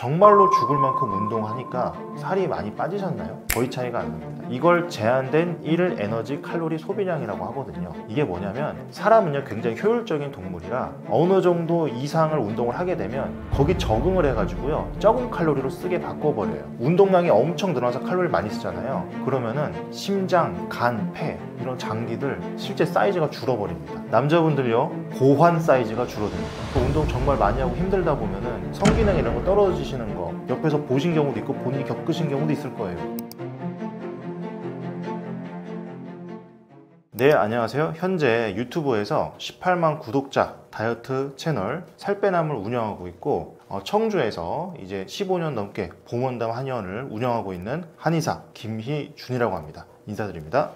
정말로 죽을 만큼 운동하니까 살이 많이 빠지셨나요? 거의 차이가 안 납니다. 이걸 제한된 1일 에너지 칼로리 소비량이라고 하거든요. 이게 뭐냐면 사람은요 굉장히 효율적인 동물이라 어느 정도 이상을 운동을 하게 되면 거기 적응을 해가지고요 적은 칼로리로 쓰게 바꿔버려요. 운동량이 엄청 늘어나서 칼로리를 많이 쓰잖아요. 그러면은 심장, 간, 폐 이런 장기들 실제 사이즈가 줄어버립니다. 남자분들요 고환 사이즈가 줄어듭니다. 운동 정말 많이 하고 힘들다 보면은 성기능 이런 거 떨어지시는 거 옆에서 보신 경우도 있고 본인이 겪으신 경우도 있을 거예요. 네, 안녕하세요. 현재 유튜브에서 18만 구독자 다이어트 채널 살빼남을 운영하고 있고 청주에서 이제 15년 넘게 봉원담 한의원을 운영하고 있는 한의사 김희준이라고 합니다. 인사드립니다.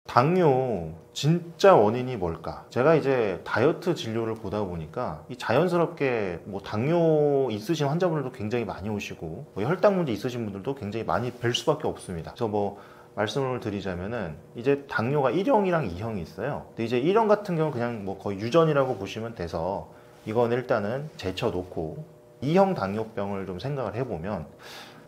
당뇨 진짜 원인이 뭘까? 제가 이제 다이어트 진료를 보다 보니까 자연스럽게 당뇨 있으신 환자분들도 굉장히 많이 오시고 혈당 문제 있으신 분들도 굉장히 많이 뵐 수밖에 없습니다. 그래서 말씀을 드리자면은 이제 당뇨가 1형이랑 2형이 있어요. 근데 이제 1형 같은 경우는 그냥 거의 유전이라고 보시면 돼서 이건 일단은 제쳐놓고 2형 당뇨병을 좀 생각을 해보면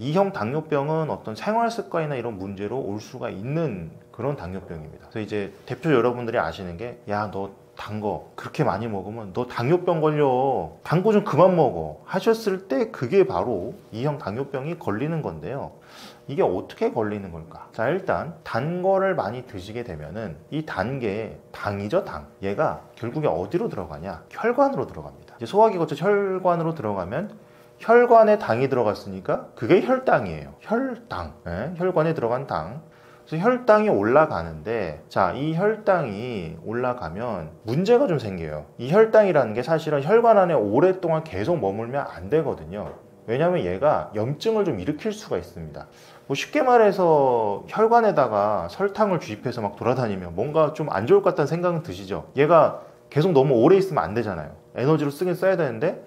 2형 당뇨병은 어떤 생활 습관이나 이런 문제로 올 수가 있는 그런 당뇨병입니다. 그래서 이제 대표 여러분들이 아시는 게 야, 너 단 거 그렇게 많이 먹으면 너 당뇨병 걸려. 단 거 좀 그만 먹어. 하셨을 때 그게 바로 2형 당뇨병이 걸리는 건데요. 이게 어떻게 걸리는 걸까? 자, 일단 단 거를 많이 드시게 되면은 이 단 게 당이죠, 당. 얘가 결국에 어디로 들어가냐? 혈관으로 들어갑니다. 이제 소화기 거쳐 혈관으로 들어가면 혈관에 당이 들어갔으니까 그게 혈당이에요. 혈당. 네? 혈관에 들어간 당. 그래서 혈당이 올라가는데 자, 이 혈당이 올라가면 문제가 좀 생겨요. 이 혈당이라는 게 사실은 혈관 안에 오랫동안 계속 머물면 안 되거든요. 왜냐하면 얘가 염증을 좀 일으킬 수가 있습니다. 쉽게 말해서 혈관에다가 설탕을 주입해서 막 돌아다니면 뭔가 좀 안 좋을 것 같다는 생각은 드시죠? 얘가 계속 너무 오래 있으면 안 되잖아요. 에너지로 쓰긴 써야 되는데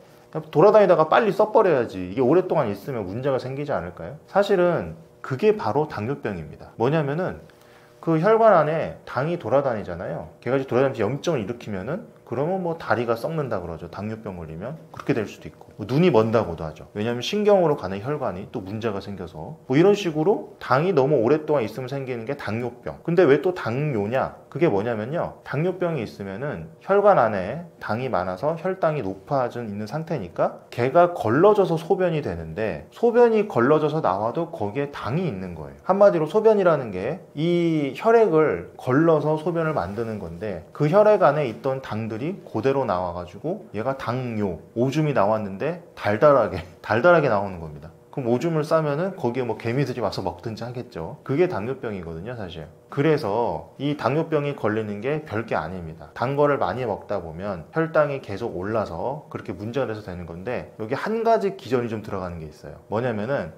돌아다니다가 빨리 써버려야지. 이게 오랫동안 있으면 문제가 생기지 않을까요? 사실은 그게 바로 당뇨병입니다. 뭐냐면은 그 혈관 안에 당이 돌아다니잖아요. 걔가 돌아다니면서 염증을 일으키면은 그러면 다리가 썩는다 그러죠. 당뇨병 걸리면 그렇게 될 수도 있고 눈이 먼다고도 하죠. 왜냐하면 신경으로 가는 혈관이 또 문제가 생겨서 이런 식으로 당이 너무 오랫동안 있으면 생기는 게 당뇨병. 근데 왜 또 당뇨냐? 그게 뭐냐면요, 당뇨병이 있으면은 혈관 안에 당이 많아서 혈당이 높아져 있는 상태니까 걔가 걸러져서 소변이 되는데 소변이 걸러져서 나와도 거기에 당이 있는 거예요. 한마디로 소변이라는 게 이 혈액을 걸러서 소변을 만드는 건데 그 혈액 안에 있던 당들이 그대로 나와가지고 얘가 당뇨, 오줌이 나왔는데 달달하게 나오는 겁니다. 그럼 오줌을 싸면은 거기에 개미들이 와서 먹든지 하겠죠. 그게 당뇨병이거든요, 사실. 그래서 이 당뇨병이 걸리는 게 별게 아닙니다. 단 거를 많이 먹다 보면 혈당이 계속 올라서 그렇게 문제가 돼서 되는 건데 여기 한 가지 기전이 좀 들어가는 게 있어요. 뭐냐면은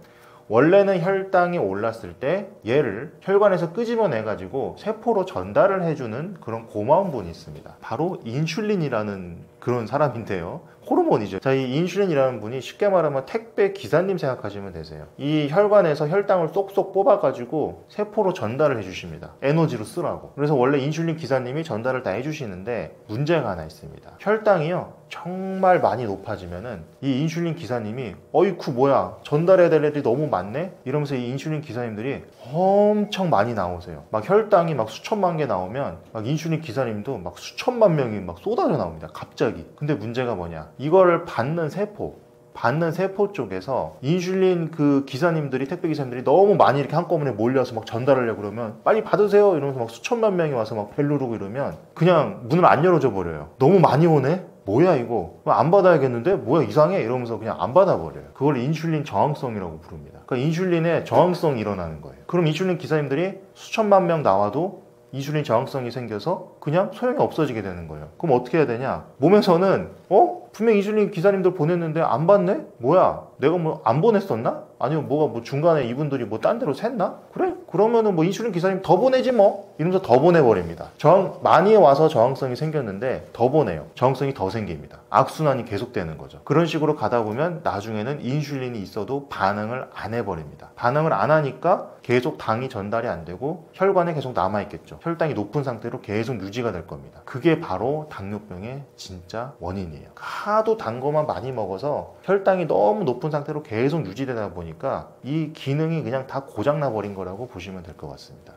원래는 혈당이 올랐을 때 얘를 혈관에서 끄집어내 가지고 세포로 전달을 해주는 그런 고마운 분이 있습니다. 바로 인슐린이라는 그런 사람인데요, 호르몬이죠. 자, 이 인슐린이라는 분이 쉽게 말하면 택배 기사님 생각하시면 되세요. 이 혈관에서 혈당을 쏙쏙 뽑아가지고 세포로 전달을 해주십니다. 에너지로 쓰라고. 그래서 원래 인슐린 기사님이 전달을 다 해주시는데 문제가 하나 있습니다. 혈당이요 정말 많이 높아지면은 이 인슐린 기사님이 어이쿠 뭐야 전달해야 될 애들이 너무 많네? 이러면서 이 인슐린 기사님들이 엄청 많이 나오세요. 혈당이 수천만 개 나오면 인슐린 기사님도 수천만 명이 쏟아져 나옵니다, 갑자기. 근데 문제가 뭐냐, 이거를 받는 세포 쪽에서 인슐린 그 기사님들이, 택배 기사님들이 너무 많이 이렇게 한꺼번에 몰려서 전달하려고 그러면 빨리 받으세요 이러면서 수천만 명이 와서 벨 누르고 이러면 그냥 문을 안 열어줘 버려요. 너무 많이 오네? 뭐야 이거 안 받아야겠는데? 뭐야 이상해? 이러면서 그냥 안 받아버려요. 그걸 인슐린 저항성이라고 부릅니다. 그러니까 인슐린의 저항성이 일어나는 거예요. 그럼 인슐린 기사님들이 수천만 명 나와도 인슐린 저항성이 생겨서 그냥 소용이 없어지게 되는 거예요. 그럼 어떻게 해야 되냐? 몸에서는 분명 인슐린 기사님들 보냈는데 안 받네? 뭐야? 내가 뭐 안 보냈었나? 아니면 뭐가 뭐 중간에 이분들이 뭐 딴 데로 샜나? 그래? 그러면은 뭐 인슐린 기사님 더 보내지 뭐 이러면서 더 보내버립니다. 많이 와서 저항성이 생겼는데 더 보내요. 저항성이 더 생깁니다. 악순환이 계속되는 거죠. 그런 식으로 가다 보면 나중에는 인슐린이 있어도 반응을 안 해버립니다. 반응을 안 하니까 계속 당이 전달이 안 되고 혈관에 계속 남아있겠죠. 혈당이 높은 상태로 계속 유지가 될 겁니다. 그게 바로 당뇨병의 진짜 원인이에요. 하도 단 거만 많이 먹어서 혈당이 너무 높은 상태로 계속 유지되다 보니까 이 기능이 그냥 다 고장나 버린 거라고 보시면 될 것 같습니다.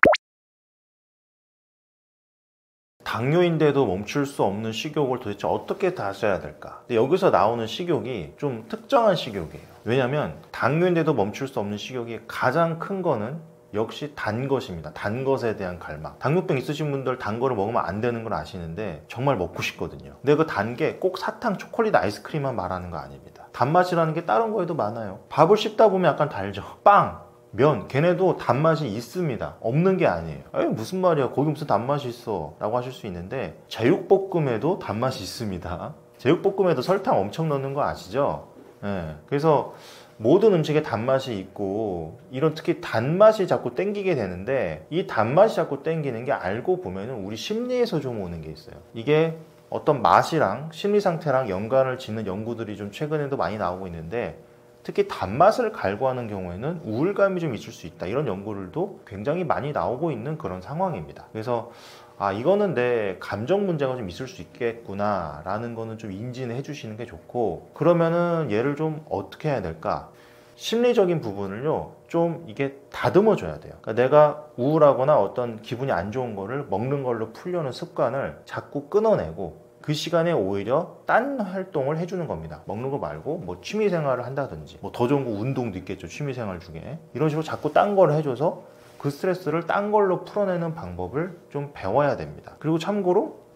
당뇨인데도 멈출 수 없는 식욕을 도대체 어떻게 다스려야 될까? 근데 여기서 나오는 식욕이 좀 특정한 식욕이에요. 왜냐하면 당뇨인데도 멈출 수 없는 식욕이 가장 큰 거는 역시 단 것입니다. 단 것에 대한 갈망. 당뇨병 있으신 분들 단 거를 먹으면 안 되는 걸 아시는데 정말 먹고 싶거든요. 근데 그 단 게 꼭 사탕, 초콜릿, 아이스크림만 말하는 거 아닙니다. 단맛이라는 게 다른 거에도 많아요. 밥을 씹다 보면 약간 달죠. 빵, 면, 걔네도 단맛이 있습니다. 없는 게 아니에요. 에이, 무슨 말이야, 거기 무슨 단맛이 있어 라고 하실 수 있는데 제육볶음에도 단맛이 있습니다. 제육볶음에도 설탕 엄청 넣는 거 아시죠? 네. 그래서 모든 음식에 단맛이 있고 이런 특히 단맛이 자꾸 땡기게 되는데 이 단맛이 자꾸 땡기는 게 알고 보면은 우리 심리에서 좀 오는 게 있어요. 이게 어떤 맛이랑 심리 상태랑 연관을 짓는 연구들이 좀 최근에도 많이 나오고 있는데 특히 단맛을 갈구하는 경우에는 우울감이 좀 있을 수 있다. 이런 연구들도 굉장히 많이 나오고 있는 그런 상황입니다. 그래서 이거는 내 감정 문제가 좀 있을 수 있겠구나 라는 거는 좀 인지는 해주시는 게 좋고, 그러면은 얘를 좀 어떻게 해야 될까? 심리적인 부분을요 좀 이게 다듬어 줘야 돼요. 그러니까 내가 우울하거나 어떤 기분이 안 좋은 거를 먹는 걸로 풀려는 습관을 자꾸 끊어내고 그 시간에 오히려 딴 활동을 해주는 겁니다. 먹는 거 말고 뭐 취미생활을 한다든지, 뭐 더 좋은 거 운동도 있겠죠, 취미생활 중에. 이런 식으로 자꾸 딴 걸 해줘서 그 스트레스를 딴 걸로 풀어내는 방법을 좀 배워야 됩니다. 그리고 참고로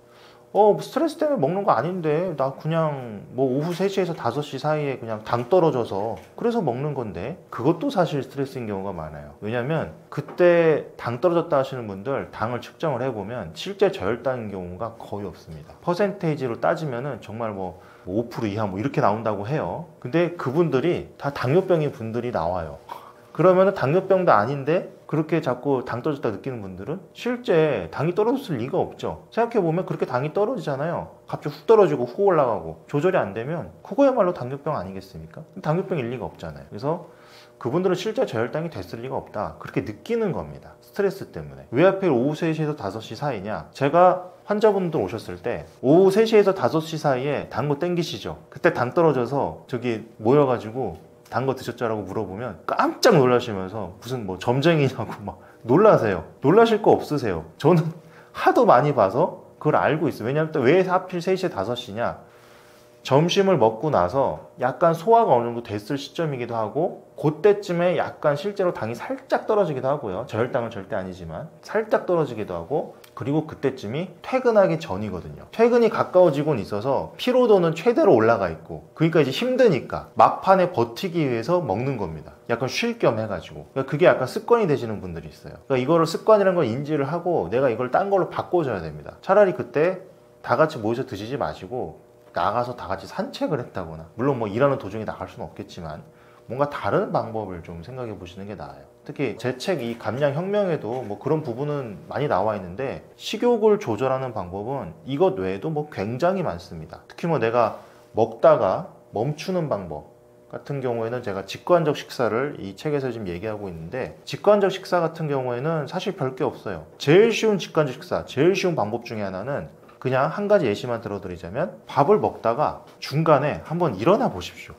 스트레스 때문에 먹는 거 아닌데 나 그냥 뭐 오후 3시에서 5시 사이에 그냥 당 떨어져서 그래서 먹는 건데, 그것도 사실 스트레스인 경우가 많아요. 왜냐면 그때 당 떨어졌다 하시는 분들 당을 측정을 해보면 실제 저혈당인 경우가 거의 없습니다. 퍼센테이지로 따지면은 정말 뭐 5% 이하 뭐 이렇게 나온다고 해요. 근데 그분들이 다 당뇨병인 분들이 나와요. 그러면은 당뇨병도 아닌데 그렇게 자꾸 당 떨어졌다 느끼는 분들은 실제 당이 떨어졌을 리가 없죠. 생각해보면 그렇게 당이 떨어지잖아요. 갑자기 훅 떨어지고 훅 올라가고 조절이 안 되면 그거야말로 당뇨병 아니겠습니까? 당뇨병일 리가 없잖아요. 그래서 그분들은 실제 저혈당이 됐을 리가 없다, 그렇게 느끼는 겁니다. 스트레스 때문에. 왜 하필 오후 3시에서 5시 사이냐? 제가 환자분들 오셨을 때 오후 3시에서 5시 사이에 단 거 땡기시죠? 그때 당 떨어져서 저기 모여가지고 단 거 드셨죠라고 물어보면 깜짝 놀라시면서 무슨 뭐 점쟁이냐고 막 놀라세요. 놀라실 거 없으세요. 저는 하도 많이 봐서 그걸 알고 있어요. 왜냐하면 또 왜 하필 3시에 5시냐? 점심을 먹고 나서 약간 소화가 어느 정도 됐을 시점이기도 하고, 그때쯤에 약간 실제로 당이 살짝 떨어지기도 하고요. 저혈당은 절대 아니지만 살짝 떨어지기도 하고, 그리고 그때쯤이 퇴근하기 전이거든요. 퇴근이 가까워지곤 있어서 피로도는 최대로 올라가 있고, 그러니까 이제 힘드니까 막판에 버티기 위해서 먹는 겁니다. 약간 쉴 겸 해가지고. 그러니까 그게 약간 습관이 되시는 분들이 있어요. 그러니까 이거를 습관이라는 걸 인지를 하고 내가 이걸 딴 걸로 바꿔줘야 됩니다. 차라리 그때 다 같이 모여서 드시지 마시고 나가서 다 같이 산책을 했다거나, 물론 뭐 일하는 도중에 나갈 수는 없겠지만 뭔가 다른 방법을 좀 생각해 보시는 게 나아요. 특히 제 책 이 감량혁명에도 뭐 그런 부분은 많이 나와 있는데, 식욕을 조절하는 방법은 이것 외에도 뭐 굉장히 많습니다. 특히 뭐 내가 먹다가 멈추는 방법 같은 경우에는 제가 직관적 식사를 이 책에서 지금 얘기하고 있는데, 직관적 식사 같은 경우에는 사실 별게 없어요. 제일 쉬운 직관적 식사, 제일 쉬운 방법 중에 하나는 그냥 한 가지 예시만 들어드리자면, 밥을 먹다가 중간에 한번 일어나 보십시오.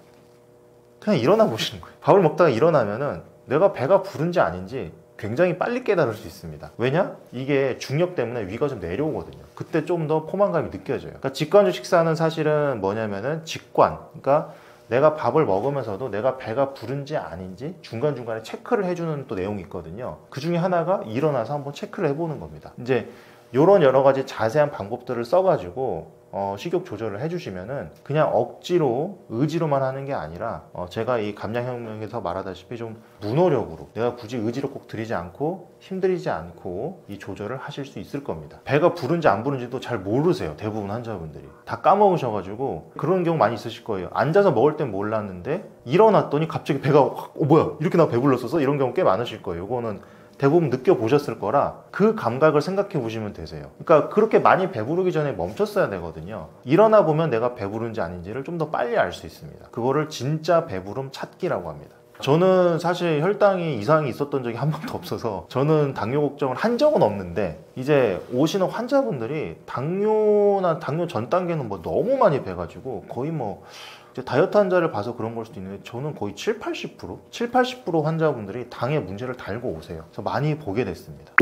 그냥 일어나 보시는 거예요. 밥을 먹다가 일어나면은 내가 배가 부른지 아닌지 굉장히 빨리 깨달을 수 있습니다. 왜냐? 이게 중력 때문에 위가 좀 내려오거든요. 그때 좀 더 포만감이 느껴져요. 그러니까 직관적 식사는 사실은 뭐냐면은 직관, 그러니까 내가 밥을 먹으면서도 내가 배가 부른지 아닌지 중간중간에 체크를 해주는 또 내용이 있거든요. 그 중에 하나가 일어나서 한번 체크를 해보는 겁니다. 이제 이런 여러 가지 자세한 방법들을 써가지고 식욕 조절을 해주시면은 그냥 억지로 의지로만 하는 게 아니라 제가 이 감량혁명에서 말하다시피 좀 무노력으로 내가 굳이 의지를 꼭 들이지 않고 힘들이지 않고 이 조절을 하실 수 있을 겁니다. 배가 부른지 안 부른지도 잘 모르세요. 대부분 환자분들이 다 까먹으셔가지고 그런 경우 많이 있으실 거예요. 앉아서 먹을 땐 몰랐는데 일어났더니 갑자기 배가 확 뭐야 이렇게 나 배불렀었어? 이런 경우 꽤 많으실 거예요. 이거는 대부분 느껴보셨을 거라 그 감각을 생각해 보시면 되세요. 그러니까 그렇게 많이 배부르기 전에 멈췄어야 되거든요. 일어나 보면 내가 배부른지 아닌지를 좀 더 빨리 알 수 있습니다. 그거를 진짜 배부름 찾기라고 합니다. 저는 사실 혈당이 이상이 있었던 적이 한 번도 없어서 저는 당뇨 걱정을 한 적은 없는데 이제 오시는 환자분들이 당뇨나 당뇨 전 단계는 뭐 너무 많이 배가지고 거의 뭐 다이어트 환자를 봐서 그런 걸 수도 있는데 저는 거의 70-80% 환자분들이 당에 문제를 달고 오세요. 그래서 많이 보게 됐습니다.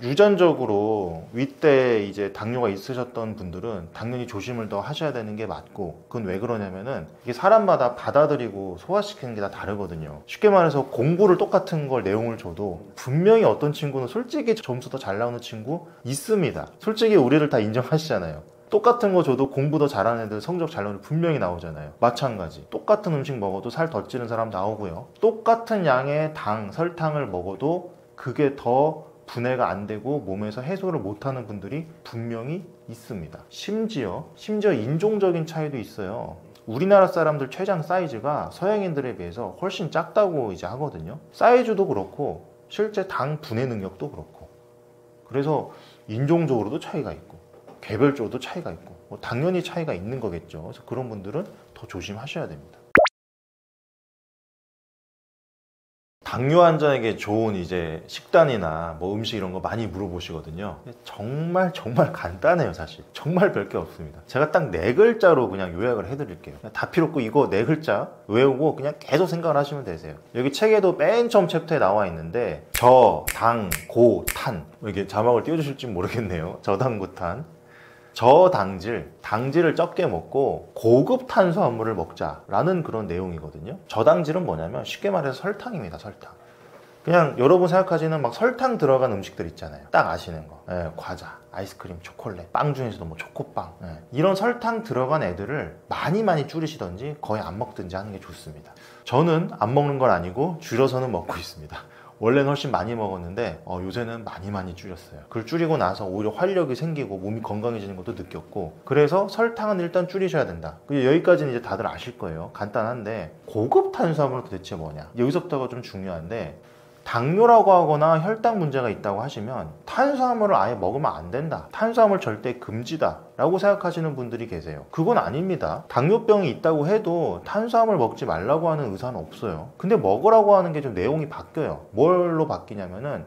유전적으로 윗대 이제 당뇨가 있으셨던 분들은 당연히 조심을 더 하셔야 되는 게 맞고, 그건 왜 그러냐면은 이게 사람마다 받아들이고 소화시키는 게 다 다르거든요. 쉽게 말해서 공부를 똑같은 걸 내용을 줘도 분명히 어떤 친구는 솔직히 점수 더 잘 나오는 친구 있습니다. 솔직히 우리를 다 인정하시잖아요. 똑같은 거 줘도 공부 더 잘하는 애들 성적 잘 나오는 분명히 나오잖아요. 마찬가지 똑같은 음식 먹어도 살 더 찌는 사람 나오고요. 똑같은 양의 당, 설탕을 먹어도 그게 더 분해가 안 되고 몸에서 해소를 못하는 분들이 분명히 있습니다. 심지어 인종적인 차이도 있어요. 우리나라 사람들 췌장 사이즈가 서양인들에 비해서 훨씬 작다고 이제 하거든요. 사이즈도 그렇고 실제 당 분해 능력도 그렇고, 그래서 인종적으로도 차이가 있고 개별적으로도 차이가 있고 당연히 차이가 있는 거겠죠. 그래서 그런 분들은 더 조심하셔야 됩니다. 당뇨 환자에게 좋은 이제 식단이나 뭐 음식 이런 거 많이 물어보시거든요. 정말 간단해요. 사실 정말 별게 없습니다. 제가 딱 4글자로 그냥 요약을 해드릴게요. 다 필요 없고 이거 4글자 외우고 그냥 계속 생각을 하시면 되세요. 여기 책에도 맨 처음 챕터에 나와 있는데 저, 당, 고, 탄, 이게 자막을 띄워주실지 모르겠네요. 저당고탄, 저당질, 당질을 적게 먹고 고급 탄수화물을 먹자라는 그런 내용이거든요. 저당질은 뭐냐면 쉽게 말해서 설탕입니다. 설탕. 그냥 여러분 생각하시는 막 설탕 들어간 음식들 있잖아요. 딱 아시는 거. 과자, 아이스크림, 초콜릿, 빵 중에서도 뭐 초코빵. 이런 설탕 들어간 애들을 많이 줄이시던지 거의 안 먹든지 하는 게 좋습니다. 저는 안 먹는 건 아니고 줄여서는 먹고 있습니다. 원래는 훨씬 많이 먹었는데 요새는 많이 줄였어요. 그걸 줄이고 나서 오히려 활력이 생기고 몸이 건강해지는 것도 느꼈고, 그래서 설탕은 일단 줄이셔야 된다. 여기까지는 이제 다들 아실 거예요. 간단한데 고급 탄수화물은 도대체 뭐냐, 여기서부터가 좀 중요한데, 당뇨라고 하거나 혈당 문제가 있다고 하시면 탄수화물을 아예 먹으면 안 된다, 탄수화물 절대 금지다 라고 생각하시는 분들이 계세요. 그건 아닙니다. 당뇨병이 있다고 해도 탄수화물 먹지 말라고 하는 의사는 없어요. 근데 먹으라고 하는 게 좀 내용이 바뀌어요. 뭘로 바뀌냐면은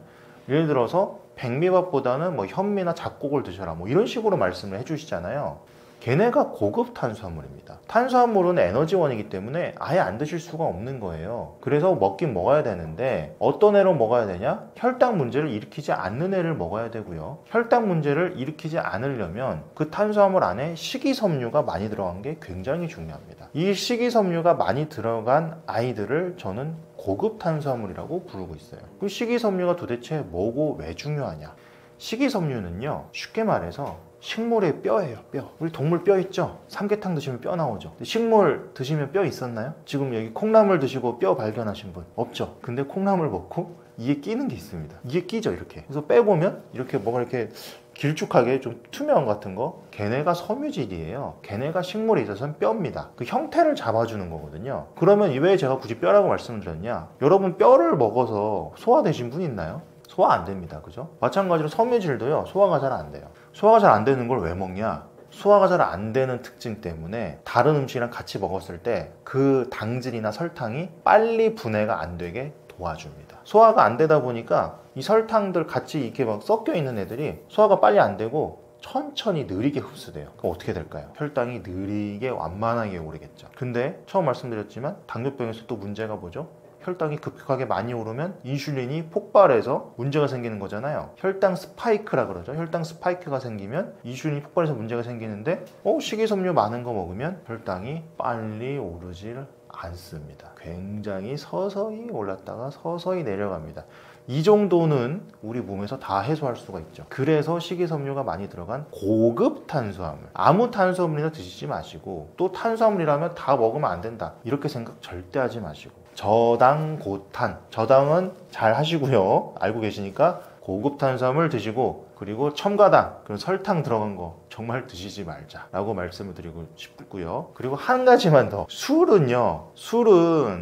예를 들어서 백미밥보다는 뭐 현미나 잡곡을 드셔라 뭐 이런 식으로 말씀을 해주시잖아요. 걔네가 고급 탄수화물입니다. 탄수화물은 에너지원이기 때문에 아예 안 드실 수가 없는 거예요. 그래서 먹긴 먹어야 되는데 어떤 애로 먹어야 되냐? 혈당 문제를 일으키지 않는 애를 먹어야 되고요. 혈당 문제를 일으키지 않으려면 그 탄수화물 안에 식이섬유가 많이 들어간 게 굉장히 중요합니다. 이 식이섬유가 많이 들어간 아이들을 저는 고급 탄수화물이라고 부르고 있어요. 그 식이섬유가 도대체 뭐고 왜 중요하냐? 식이섬유는요, 쉽게 말해서 식물의 뼈예요. 뼈. 우리 동물 뼈 있죠? 삼계탕 드시면 뼈 나오죠. 식물 드시면 뼈 있었나요? 지금 여기 콩나물 드시고 뼈 발견하신 분 없죠? 근데 콩나물 먹고 이게 끼는 게 있습니다. 이게 끼죠, 이렇게. 그래서 빼보면 이렇게 뭐가 이렇게 길쭉하게 좀 투명 같은 거, 걔네가 섬유질이에요. 걔네가 식물에 있어서는 뼈입니다. 그 형태를 잡아주는 거거든요. 그러면 왜 제가 굳이 뼈라고 말씀을 드렸냐? 여러분 뼈를 먹어서 소화되신 분 있나요? 소화 안 됩니다. 그죠? 마찬가지로 섬유질도요, 소화가 잘 안 돼요. 소화가 잘 안 되는 걸 왜 먹냐? 소화가 잘 안 되는 특징 때문에 다른 음식이랑 같이 먹었을 때 그 당질이나 설탕이 빨리 분해가 안 되게 도와줍니다. 소화가 안 되다 보니까 이 설탕들 같이 이렇게 막 섞여 있는 애들이 소화가 빨리 안 되고 천천히 느리게 흡수돼요. 그럼 어떻게 될까요? 혈당이 느리게 완만하게 오르겠죠. 근데 처음 말씀드렸지만 당뇨병에서 또 문제가 뭐죠? 혈당이 급격하게 많이 오르면 인슐린이 폭발해서 문제가 생기는 거잖아요. 혈당 스파이크라 그러죠. 혈당 스파이크가 생기면 인슐린이 폭발해서 문제가 생기는데 식이섬유 많은 거 먹으면 혈당이 빨리 오르질 않습니다. 굉장히 서서히 올랐다가 서서히 내려갑니다. 이 정도는 우리 몸에서 다 해소할 수가 있죠. 그래서 식이섬유가 많이 들어간 고급 탄수화물, 아무 탄수화물이나 드시지 마시고, 또 탄수화물이라면 다 먹으면 안 된다 이렇게 생각 절대 하지 마시고, 저당 고탄, 저당은 잘 하시고요, 알고 계시니까 고급 탄수화물 드시고, 그리고 첨가당, 그런 설탕 들어간 거 정말 드시지 말자 라고 말씀을 드리고 싶고요. 그리고 한 가지만 더, 술은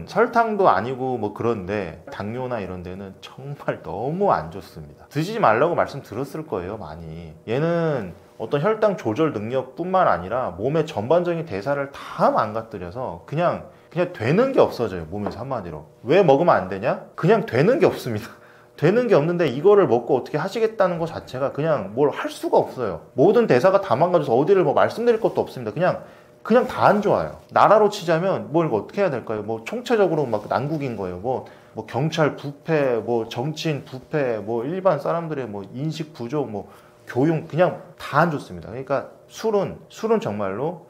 설탕도 아니고 뭐 그런데 당뇨나 이런 데는 정말 너무 안 좋습니다. 드시지 말라고 말씀 들었을 거예요, 많이. 얘는 어떤 혈당 조절 능력뿐만 아니라 몸의 전반적인 대사를 다 망가뜨려서 그냥 되는 게 없어져요, 몸에서. 한마디로 왜 먹으면 안 되냐? 그냥 되는 게 없습니다. 되는 게 없는데 이거를 먹고 어떻게 하시겠다는 것 자체가 그냥 뭘 할 수가 없어요. 모든 대사가 다 망가져서 어디를 뭐 말씀드릴 것도 없습니다. 그냥 다 안 좋아요. 나라로 치자면 뭘 어떻게 해야 될까요? 뭐 총체적으로 막 난국인 거예요. 뭐 경찰 부패, 뭐 정치인 부패, 뭐 일반 사람들의 뭐 인식 부족, 뭐 교육, 그냥 다 안 좋습니다. 그러니까 술은 정말로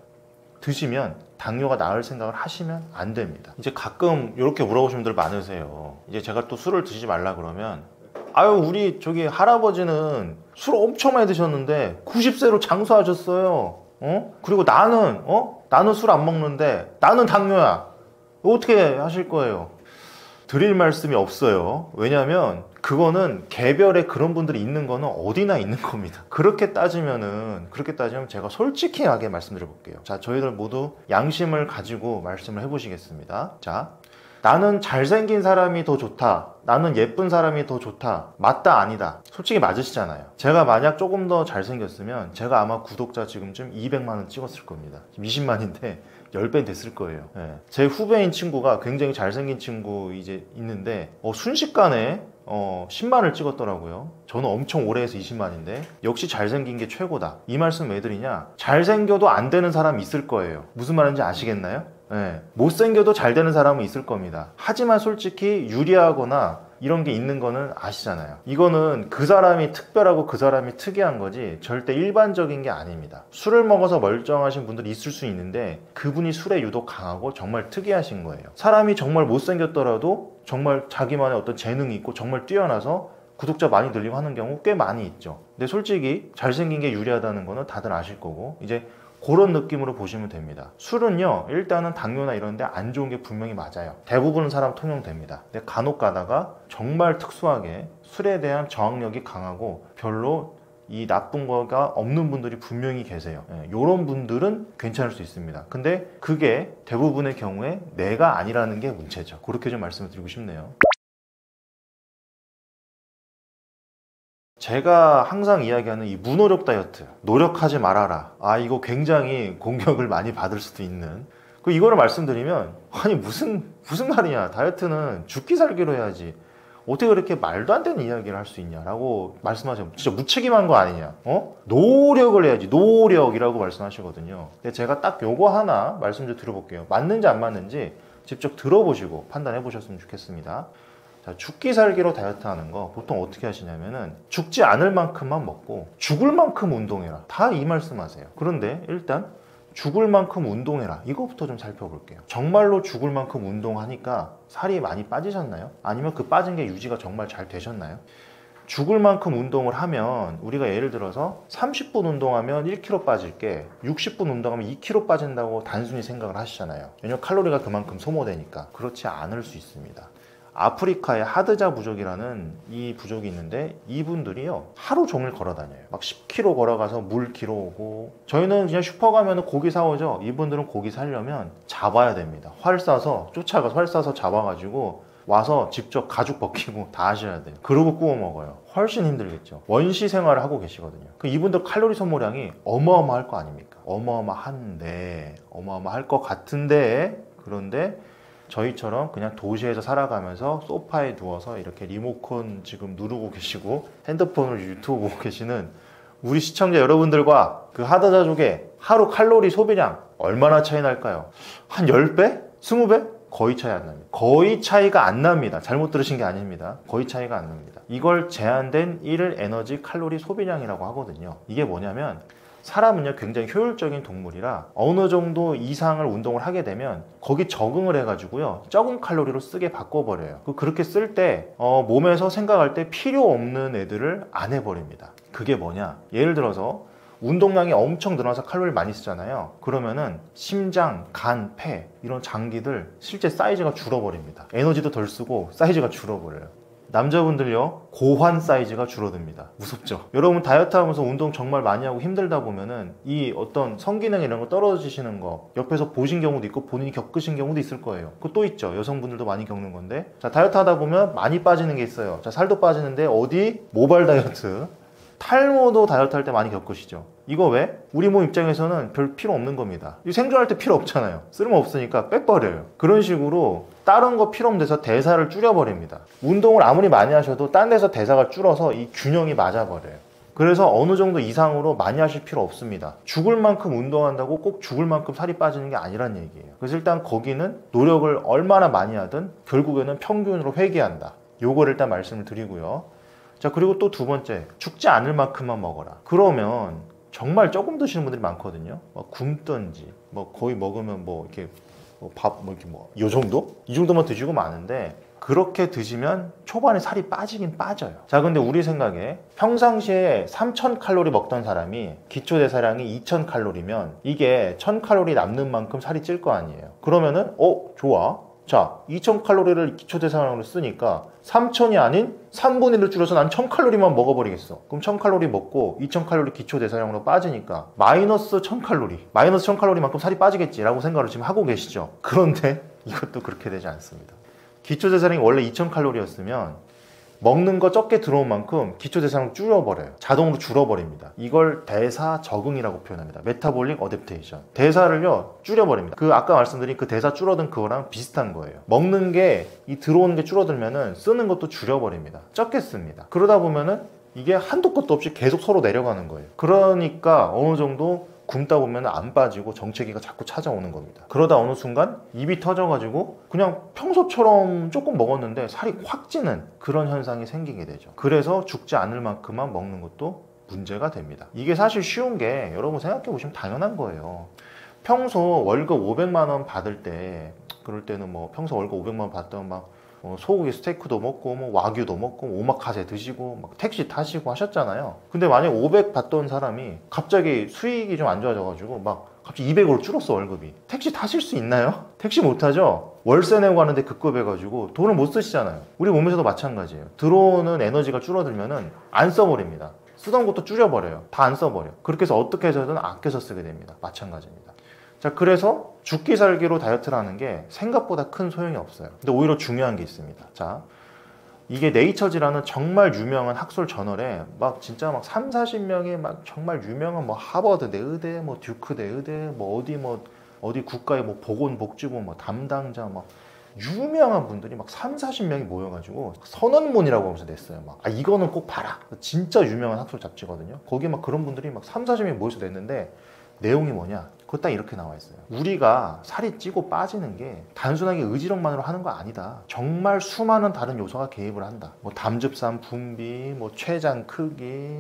드시면 당뇨가 나을 생각을 하시면 안 됩니다. 이제 가끔 이렇게 물어보시는 분들 많으세요. 이제 제가 또 술을 드시지 말라 그러면, 아유 우리 저기 할아버지는 술 엄청 많이 드셨는데 90세로 장수하셨어요. 그리고 나는 술 안 먹는데 나는 당뇨야. 어떻게 하실 거예요? 드릴 말씀이 없어요. 왜냐하면 그거는 개별의 그런 분들이 있는 거는 어디나 있는 겁니다. 그렇게 따지면 제가 솔직하게 말씀드려 볼게요. 자, 저희들 모두 양심을 가지고 말씀을 해보시겠습니다. 자, 나는 잘생긴 사람이 더 좋다, 나는 예쁜 사람이 더 좋다, 맞다 아니다? 솔직히 맞으시잖아요. 제가 만약 조금 더 잘생겼으면 제가 아마 구독자 지금쯤 200만은 찍었을 겁니다. 지금 20만인데 10배 됐을 거예요. 네. 제 후배인 친구가 굉장히 잘생긴 친구 이제 있는데 순식간에 10만을 찍었더라고요. 저는 엄청 오래 해서 20만인데 역시 잘생긴 게 최고다. 이 말씀 왜 드리냐, 잘생겨도 안 되는 사람이 있을 거예요. 무슨 말인지 아시겠나요? 네. 못생겨도 잘 되는 사람은 있을 겁니다. 하지만 솔직히 유리하거나 이런 게 있는 거는 아시잖아요. 이거는 그 사람이 특별하고 그 사람이 특이한 거지 절대 일반적인 게 아닙니다. 술을 먹어서 멀쩡하신 분들이 있을 수 있는데 그분이 술에 유독 강하고 정말 특이하신 거예요. 사람이 정말 못생겼더라도 정말 자기만의 어떤 재능이 있고 정말 뛰어나서 구독자 많이 늘리고 하는 경우 꽤 많이 있죠. 근데 솔직히 잘생긴 게 유리하다는 거는 다들 아실 거고, 이제 그런 느낌으로 보시면 됩니다. 술은요, 일단은 당뇨나 이런 데 안 좋은 게 분명히 맞아요. 대부분 사람 통용됩니다. 근데 간혹 가다가 정말 특수하게 술에 대한 저항력이 강하고 별로 이 나쁜 거가 없는 분들이 분명히 계세요. 이런 분들은 괜찮을 수 있습니다. 근데 그게 대부분의 경우에 내가 아니라는 게 문제죠. 그렇게 좀 말씀을 드리고 싶네요. 제가 항상 이야기하는 이 무노력 다이어트, 노력하지 말아라. 이거 굉장히 공격을 많이 받을 수도 있는, 이거를 말씀드리면 아니 무슨 말이냐, 다이어트는 죽기 살기로 해야지 어떻게 그렇게 말도 안 되는 이야기를 할 수 있냐라고 말씀하시면 진짜 무책임한 거 아니냐. 노력을 해야지, 노력이라고 말씀하시거든요. 근데 제가 딱 요거 하나 말씀 좀 드려볼게요. 맞는지 안 맞는지 직접 들어보시고 판단해 보셨으면 좋겠습니다. 자, 죽기 살기로 다이어트 하는 거 보통 어떻게 하시냐면은 죽지 않을 만큼만 먹고 죽을 만큼 운동해라, 다 이 말씀하세요. 그런데 일단 죽을 만큼 운동해라, 이거부터 좀 살펴볼게요. 정말로 죽을 만큼 운동하니까 살이 많이 빠지셨나요? 아니면 그 빠진 게 유지가 정말 잘 되셨나요? 죽을 만큼 운동을 하면 우리가 예를 들어서 30분 운동하면 1kg 빠질 게 60분 운동하면 2kg 빠진다고 단순히 생각을 하시잖아요. 왜냐면 칼로리가 그만큼 소모되니까. 그렇지 않을 수 있습니다. 아프리카의 하드자 부족이라는 이 부족이 있는데 이분들이요 하루 종일 걸어 다녀요. 막 10km 걸어가서 물 키러 오고, 저희는 그냥 슈퍼 가면 고기 사오죠. 이분들은 고기 사려면 잡아야 됩니다. 쫓아가서 활 쏴서 잡아가지고 와서 직접 가죽 벗기고 다 하셔야 돼요. 그러고 구워 먹어요. 훨씬 힘들겠죠. 원시 생활을 하고 계시거든요. 이분들 칼로리 소모량이 어마어마할 거 아닙니까? 어마어마할 것 같은데, 그런데 저희처럼 그냥 도시에서 살아가면서 소파에 누워서 이렇게 리모컨 지금 누르고 계시고 핸드폰으로 유튜브 보고 계시는 우리 시청자 여러분들과 그 하드자족의 하루 칼로리 소비량 얼마나 차이 날까요? 한 10배? 20배? 거의 차이 안 납니다. 거의 차이가 안 납니다. 잘못 들으신 게 아닙니다. 거의 차이가 안 납니다. 이걸 제한된 1일 에너지 칼로리 소비량이라고 하거든요. 이게 뭐냐면 사람은요 굉장히 효율적인 동물이라 어느 정도 이상을 운동을 하게 되면 거기 적응을 해가지고요 적은 칼로리로 쓰게 바꿔버려요. 그렇게 쓸 때 몸에서 생각할 때 필요 없는 애들을 안 해버립니다. 그게 뭐냐, 예를 들어서 운동량이 엄청 늘어나서 칼로리를 많이 쓰잖아요. 그러면은 심장, 간, 폐 이런 장기들 실제 사이즈가 줄어버립니다. 에너지도 덜 쓰고 사이즈가 줄어버려요. 남자분들요 고환 사이즈가 줄어듭니다. 무섭죠? 여러분 다이어트 하면서 운동 정말 많이 하고 힘들다 보면은 이 어떤 성기능 이런 거 떨어지시는 거 옆에서 보신 경우도 있고 본인이 겪으신 경우도 있을 거예요. 그거 또 있죠. 여성분들도 많이 겪는 건데, 자 다이어트 하다 보면 많이 빠지는 게 있어요. 자 살도 빠지는데 어디? 모발 다이어트. 탈모도 다이어트 할 때 많이 겪으시죠? 이거 왜? 우리 몸 입장에서는 별 필요 없는 겁니다. 생존할 때 필요 없잖아요. 쓸모 없으니까 빼버려요. 그런 식으로 다른 거 필요 없는 데서 대사를 줄여버립니다. 운동을 아무리 많이 하셔도 딴 데서 대사가 줄어서 이 균형이 맞아버려요. 그래서 어느 정도 이상으로 많이 하실 필요 없습니다. 죽을 만큼 운동한다고 꼭 죽을 만큼 살이 빠지는 게 아니란 얘기예요. 그래서 일단 거기는 노력을 얼마나 많이 하든 결국에는 평균으로 회귀한다. 요걸 일단 말씀을 드리고요. 자, 그리고 또 두 번째, 죽지 않을 만큼만 먹어라. 그러면 정말 조금 드시는 분들이 많거든요. 굶든지 거의 먹으면 이렇게 요 정도? 이 정도만 드시고 마는데, 그렇게 드시면 초반에 살이 빠지긴 빠져요. 자, 근데 우리 생각에 평상시에 3000칼로리 먹던 사람이 기초대사량이 2000칼로리면 이게 1000칼로리 남는 만큼 살이 찔 거 아니에요. 그러면은 좋아. 자, 2000칼로리를 기초대사량으로 쓰니까 3000이 아닌 3분의 1을 줄여서 난 1000칼로리만 먹어버리겠어. 그럼 1000칼로리 먹고 2000칼로리 기초대사량으로 빠지니까 마이너스 1000칼로리, 마이너스 1000칼로리만큼 살이 빠지겠지라고 생각을 지금 하고 계시죠. 그런데 이것도 그렇게 되지 않습니다. 기초대사량이 원래 2000칼로리였으면 먹는 거 적게 들어온 만큼 기초대사량을 줄여버려요. 자동으로 줄어버립니다. 이걸 대사 적응이라고 표현합니다. 메타볼릭 어댑테이션. 대사를요 줄여버립니다. 아까 말씀드린 그 대사 줄어든 그거랑 비슷한 거예요. 먹는 게 들어오는 게 줄어들면은 쓰는 것도 줄여버립니다. 적게 씁니다. 그러다 보면은 이게 한도 끝도 없이 계속 서로 내려가는 거예요. 그러니까 어느 정도 굶다 보면 안 빠지고 정체기가 자꾸 찾아오는 겁니다. 그러다 어느 순간 입이 터져가지고 그냥 평소처럼 조금 먹었는데 살이 확 찌는 그런 현상이 생기게 되죠. 그래서 죽지 않을 만큼만 먹는 것도 문제가 됩니다. 이게 사실 쉬운 게 여러분 생각해 보시면 당연한 거예요. 평소 월급 500만 원 받을 때, 그럴 때는 평소 월급 500만 원 받던 소고기 스테이크도 먹고 와규도 먹고 오마카세 드시고 택시 타시고 하셨잖아요. 근데 만약 500 받던 사람이 갑자기 수익이 좀 안 좋아져가지고 갑자기 200으로 줄었어, 월급이. 택시 타실 수 있나요? 택시 못 타죠? 월세 내고 가는데 급급해가지고 돈을 못 쓰시잖아요. 우리 몸에서도 마찬가지예요. 들어오는 에너지가 줄어들면은 안 써버립니다. 쓰던 것도 줄여버려요. 다 안 써버려. 그렇게 해서 어떻게 해서든 아껴서 쓰게 됩니다. 마찬가지입니다. 자, 그래서 죽기 살기로 다이어트를 하는 게 생각보다 큰 소용이 없어요. 근데 오히려 중요한 게 있습니다. 자, 이게 네이처지라는 정말 유명한 학술 저널에 진짜 3, 40명의 정말 유명한 하버드 내 의대, 듀크 내 의대, 어디 국가의 보건복지부 담당자 유명한 분들이 3, 40명이 모여가지고 선언문이라고 하면서 냈어요. 이거는 꼭 봐라. 진짜 유명한 학술 잡지거든요. 거기에 그런 분들이 3, 40명이 모여서 냈는데 내용이 뭐냐? 그거 딱 이렇게 나와 있어요. 우리가 살이 찌고 빠지는 게 단순하게 의지력만으로 하는 거 아니다. 정말 수많은 다른 요소가 개입을 한다. 담즙산 분비, 췌장 크기,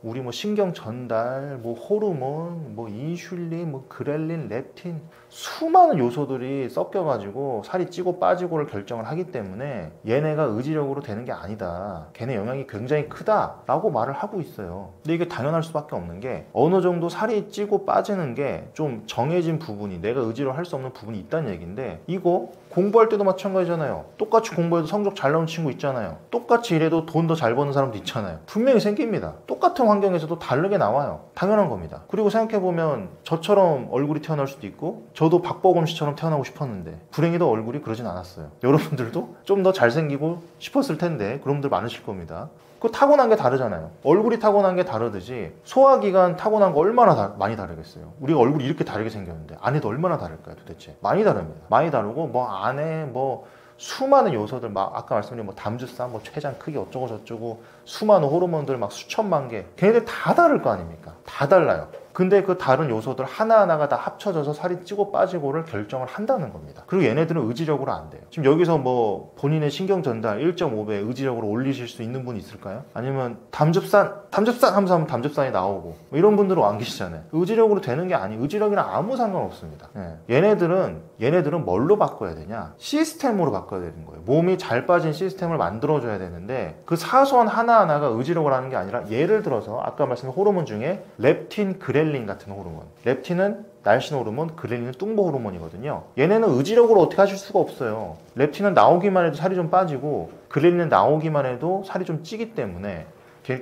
우리 신경 전달, 호르몬, 인슐린, 그렐린, 렙틴, 수많은 요소들이 섞여가지고 살이 찌고 빠지고를 결정을 하기 때문에 얘네가 의지력으로 되는 게 아니다. 걔네 영향이 굉장히 크다라고 말을 하고 있어요. 근데 이게 당연할 수밖에 없는 게 어느 정도 살이 찌고 빠지는 게 좀 정해진 부분이, 내가 의지로 할 수 없는 부분이 있다는 얘기인데, 이거 공부할 때도 마찬가지잖아요. 똑같이 공부해도 성적 잘 나오는 친구 있잖아요. 똑같이 일해도 돈 더 잘 버는 사람도 있잖아요. 분명히 생깁니다. 똑같은 환경에서도 다르게 나와요. 당연한 겁니다. 그리고 생각해보면 저처럼 얼굴이 태어날 수도 있고, 저도 박보검 씨처럼 태어나고 싶었는데 불행히도 얼굴이 그러진 않았어요. 여러분들도 좀 더 잘생기고 싶었을 텐데 그런 분들 많으실 겁니다. 그 타고난 게 다르잖아요. 얼굴이 타고난 게 다르듯이 소화기관 타고난 거 얼마나 많이 다르겠어요. 우리가 얼굴이 이렇게 다르게 생겼는데 안에도 얼마나 다를까요, 도대체? 많이 다릅니다. 많이 다르고 안에 수많은 요소들, 아까 말씀드린 담즙산, 췌장 크기 어쩌고 저쩌고 수많은 호르몬들 수천만 개, 걔네들 다 다를 거 아닙니까? 다 달라요. 근데 그 다른 요소들 하나하나가 다 합쳐져서 살이 찌고 빠지고를 결정을 한다는 겁니다. 그리고 얘네들은 의지력으로 안 돼요. 지금 여기서 뭐 본인의 신경 전달 1.5배 의지력으로 올리실 수 있는 분이 있을까요? 아니면 담즙산 하면서 하면 담즙산이 나오고 뭐 이런 분들은 안 계시잖아요. 의지력으로 되는 게 아니에요. 의지력이랑 아무 상관없습니다. 얘네들은 뭘로 바꿔야 되냐? 시스템으로 바꿔야 되는 거예요. 몸이 잘 빠진 시스템을 만들어줘야 되는데 그 사소한 하나하나가 의지력을 하는 게 아니라, 예를 들어서 아까 말씀드린 호르몬 중에 렙틴, 그렐린 같은 호르몬, 렙틴은 날씬 호르몬, 그렐린은 뚱보 호르몬이거든요. 얘네는 의지력으로 어떻게 하실 수가 없어요. 렙틴은 나오기만 해도 살이 좀 빠지고 그렐린은 나오기만 해도 살이 좀 찌기 때문에,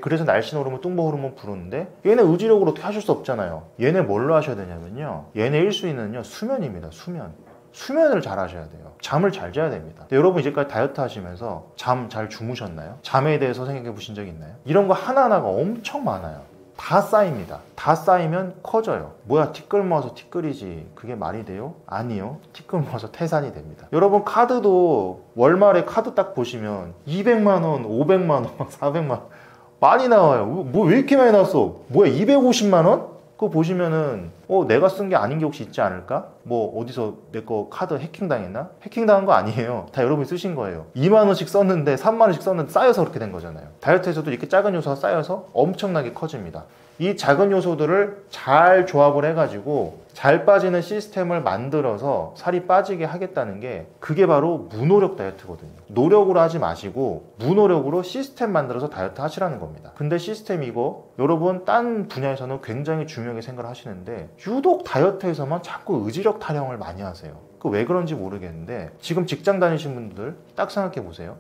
그래서 날씬 호르몬, 뚱보 호르몬 부르는데 얘네 의지력으로 어떻게 하실 수 없잖아요. 얘네 뭘로 하셔야 되냐면요, 얘네 1순위는요 수면입니다. 수면을 잘 하셔야 돼요. 잠을 잘 자야 됩니다. 여러분 이제까지 다이어트 하시면서 잠 잘 주무셨나요? 잠에 대해서 생각해 보신 적 있나요? 이런 거 하나하나가 엄청 많아요. 다 쌓입니다. 다 쌓이면 커져요. 뭐야, 티끌 모아서 티끌이지, 그게 말이 돼요? 아니요. 티끌 모아서 태산이 됩니다. 여러분 카드도 월말에 카드 딱 보시면 200만 원, 500만 원, 400만 원 많이 나와요. 뭐 왜 이렇게 많이 나왔어? 뭐야, 250만 원? 그거 보시면은 내가 쓴 게 아닌 게 혹시 있지 않을까? 뭐 어디서 내 거 카드 해킹당했나? 해킹당한 거 아니에요. 다 여러분이 쓰신 거예요. 2만 원씩 썼는데 3만 원씩 썼는데 쌓여서 그렇게 된 거잖아요. 다이어트에서도 이렇게 작은 요소가 쌓여서 엄청나게 커집니다. 이 작은 요소들을 잘 조합을 해가지고 잘 빠지는 시스템을 만들어서 살이 빠지게 하겠다는 게, 그게 바로 무노력 다이어트거든요. 노력으로 하지 마시고 무노력으로 시스템 만들어서 다이어트 하시라는 겁니다. 근데 시스템 이거 여러분 딴 분야에서는 굉장히 중요하게 생각을 하시는데 유독 다이어트에서만 자꾸 의지력 타령을 많이 하세요. 그 왜 그런지 모르겠는데, 지금 직장 다니신 분들 딱 생각해 보세요.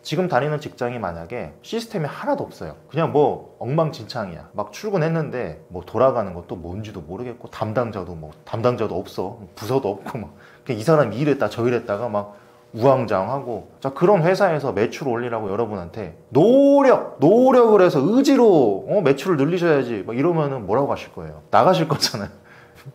지금 다니는 직장이 만약에 시스템이 하나도 없어요. 그냥 뭐 엉망진창이야. 막 출근했는데 뭐 돌아가는 것도 뭔지도 모르겠고, 담당자도 없어. 부서도 없고, 막 그냥 이 사람이 이랬다 저 이랬다가 막 우왕좌왕하고. 자, 그런 회사에서 매출 올리라고 여러분한테 노력을 해서 의지로 매출을 늘리셔야지 막 이러면은 뭐라고 하실 거예요? 나가실 거잖아요.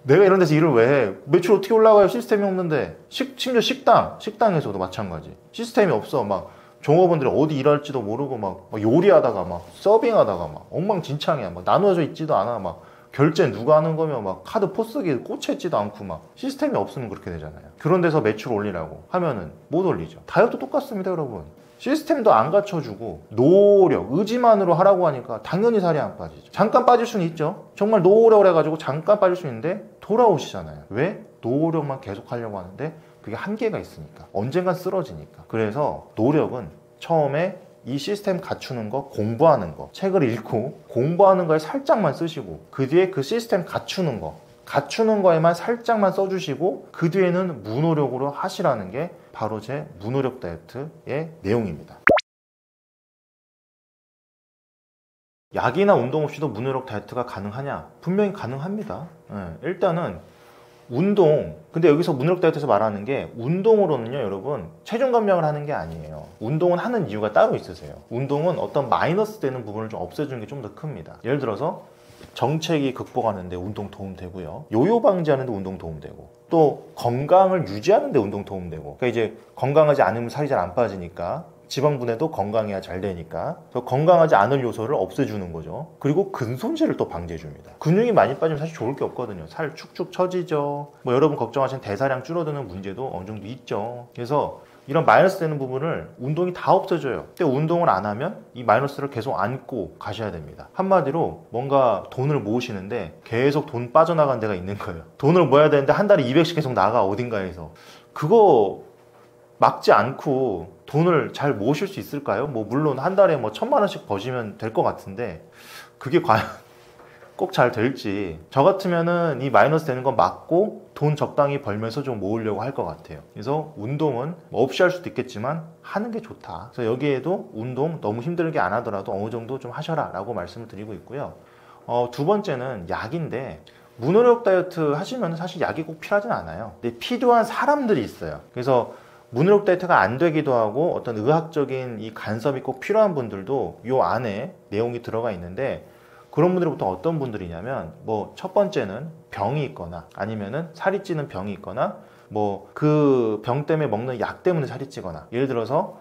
내가 이런 데서 일을 왜 해? 매출 어떻게 올라가요? 시스템이 없는데. 심지어 식당에서도 마찬가지. 시스템이 없어. 막 종업원들이 어디 일할지도 모르고 막 요리하다가 막 서빙하다가 막 엉망진창이야. 막 나누어져 있지도 않아. 막 결제 누가 하는 거면 막 카드 포스기에 꽂혀있지도 않고, 막 시스템이 없으면 그렇게 되잖아요. 그런 데서 매출 올리라고 하면은 못 올리죠. 다이어트 똑같습니다, 여러분. 시스템도 안 갖춰주고 노력, 의지만으로 하라고 하니까 당연히 살이 안 빠지죠. 잠깐 빠질 수는 있죠. 정말 노력을 해가지고 잠깐 빠질 수 있는데 돌아오시잖아요. 왜? 노력만 계속 하려고 하는데 그게 한계가 있으니까. 언젠간 쓰러지니까. 그래서 노력은 처음에 이 시스템 갖추는 거, 공부하는 거, 책을 읽고 공부하는 거에 살짝만 쓰시고, 그 뒤에 그 시스템 갖추는 거에만 살짝만 써주시고, 그 뒤에는 무노력으로 하시라는 게 바로 제 무노력 다이어트의 내용입니다. 약이나 운동 없이도 무노력 다이어트가 가능하냐? 분명히 가능합니다. 일단은 운동, 근데 여기서 무노력 다이어트에서 말하는 게, 운동으로는요 여러분 체중 감량을 하는 게 아니에요. 운동은 하는 이유가 따로 있으세요. 운동은 어떤 마이너스 되는 부분을 좀 없애주는 게 좀 더 큽니다. 예를 들어서 정체기 극복하는데 운동 도움되고요, 요요 방지하는데 운동 도움되고, 또 건강을 유지하는데 운동 도움되고. 그러니까 이제 건강하지 않으면 살이 잘 안 빠지니까 지방 분해도 건강해야 잘 되니까 건강하지 않은 요소를 없애주는 거죠. 그리고 근손실을 또 방지해줍니다. 근육이 많이 빠지면 사실 좋을 게 없거든요. 살 축축 처지죠. 뭐 여러분 걱정하시는 대사량 줄어드는 문제도 어느 정도 있죠. 그래서 이런 마이너스 되는 부분을 운동이 다 없애줘요. 근데 운동을 안 하면 이 마이너스를 계속 안고 가셔야 됩니다. 한마디로 뭔가 돈을 모으시는데 계속 돈 빠져나간 데가 있는 거예요. 돈을 모아야 되는데 한 달에 200씩 계속 나가, 어딘가에서. 그거 막지 않고 돈을 잘 모으실 수 있을까요? 뭐 물론 한 달에 뭐 1,000만 원씩 버시면 될 것 같은데 그게 과연 꼭 잘 될지. 저 같으면은 이 마이너스 되는 거 막고 돈 적당히 벌면서 좀 모으려고 할 것 같아요. 그래서 운동은 뭐 없이 할 수도 있겠지만 하는 게 좋다. 그래서 여기에도 운동 너무 힘들게 안 하더라도 어느 정도 좀 하셔라 라고 말씀을 드리고 있고요. 두 번째는 약인데, 무노력 다이어트 하시면 사실 약이 꼭 필요하진 않아요. 근데 필요한 사람들이 있어요. 그래서 무노력 다이어트가 안 되기도 하고 어떤 의학적인 이 간섭이 꼭 필요한 분들도 이 안에 내용이 들어가 있는데, 그런 분들이 보통 어떤 분들이냐면, 뭐 첫 번째는 병이 있거나 아니면은 살이 찌는 병이 있거나, 뭐 그 병 때문에 먹는 약 때문에 살이 찌거나, 예를 들어서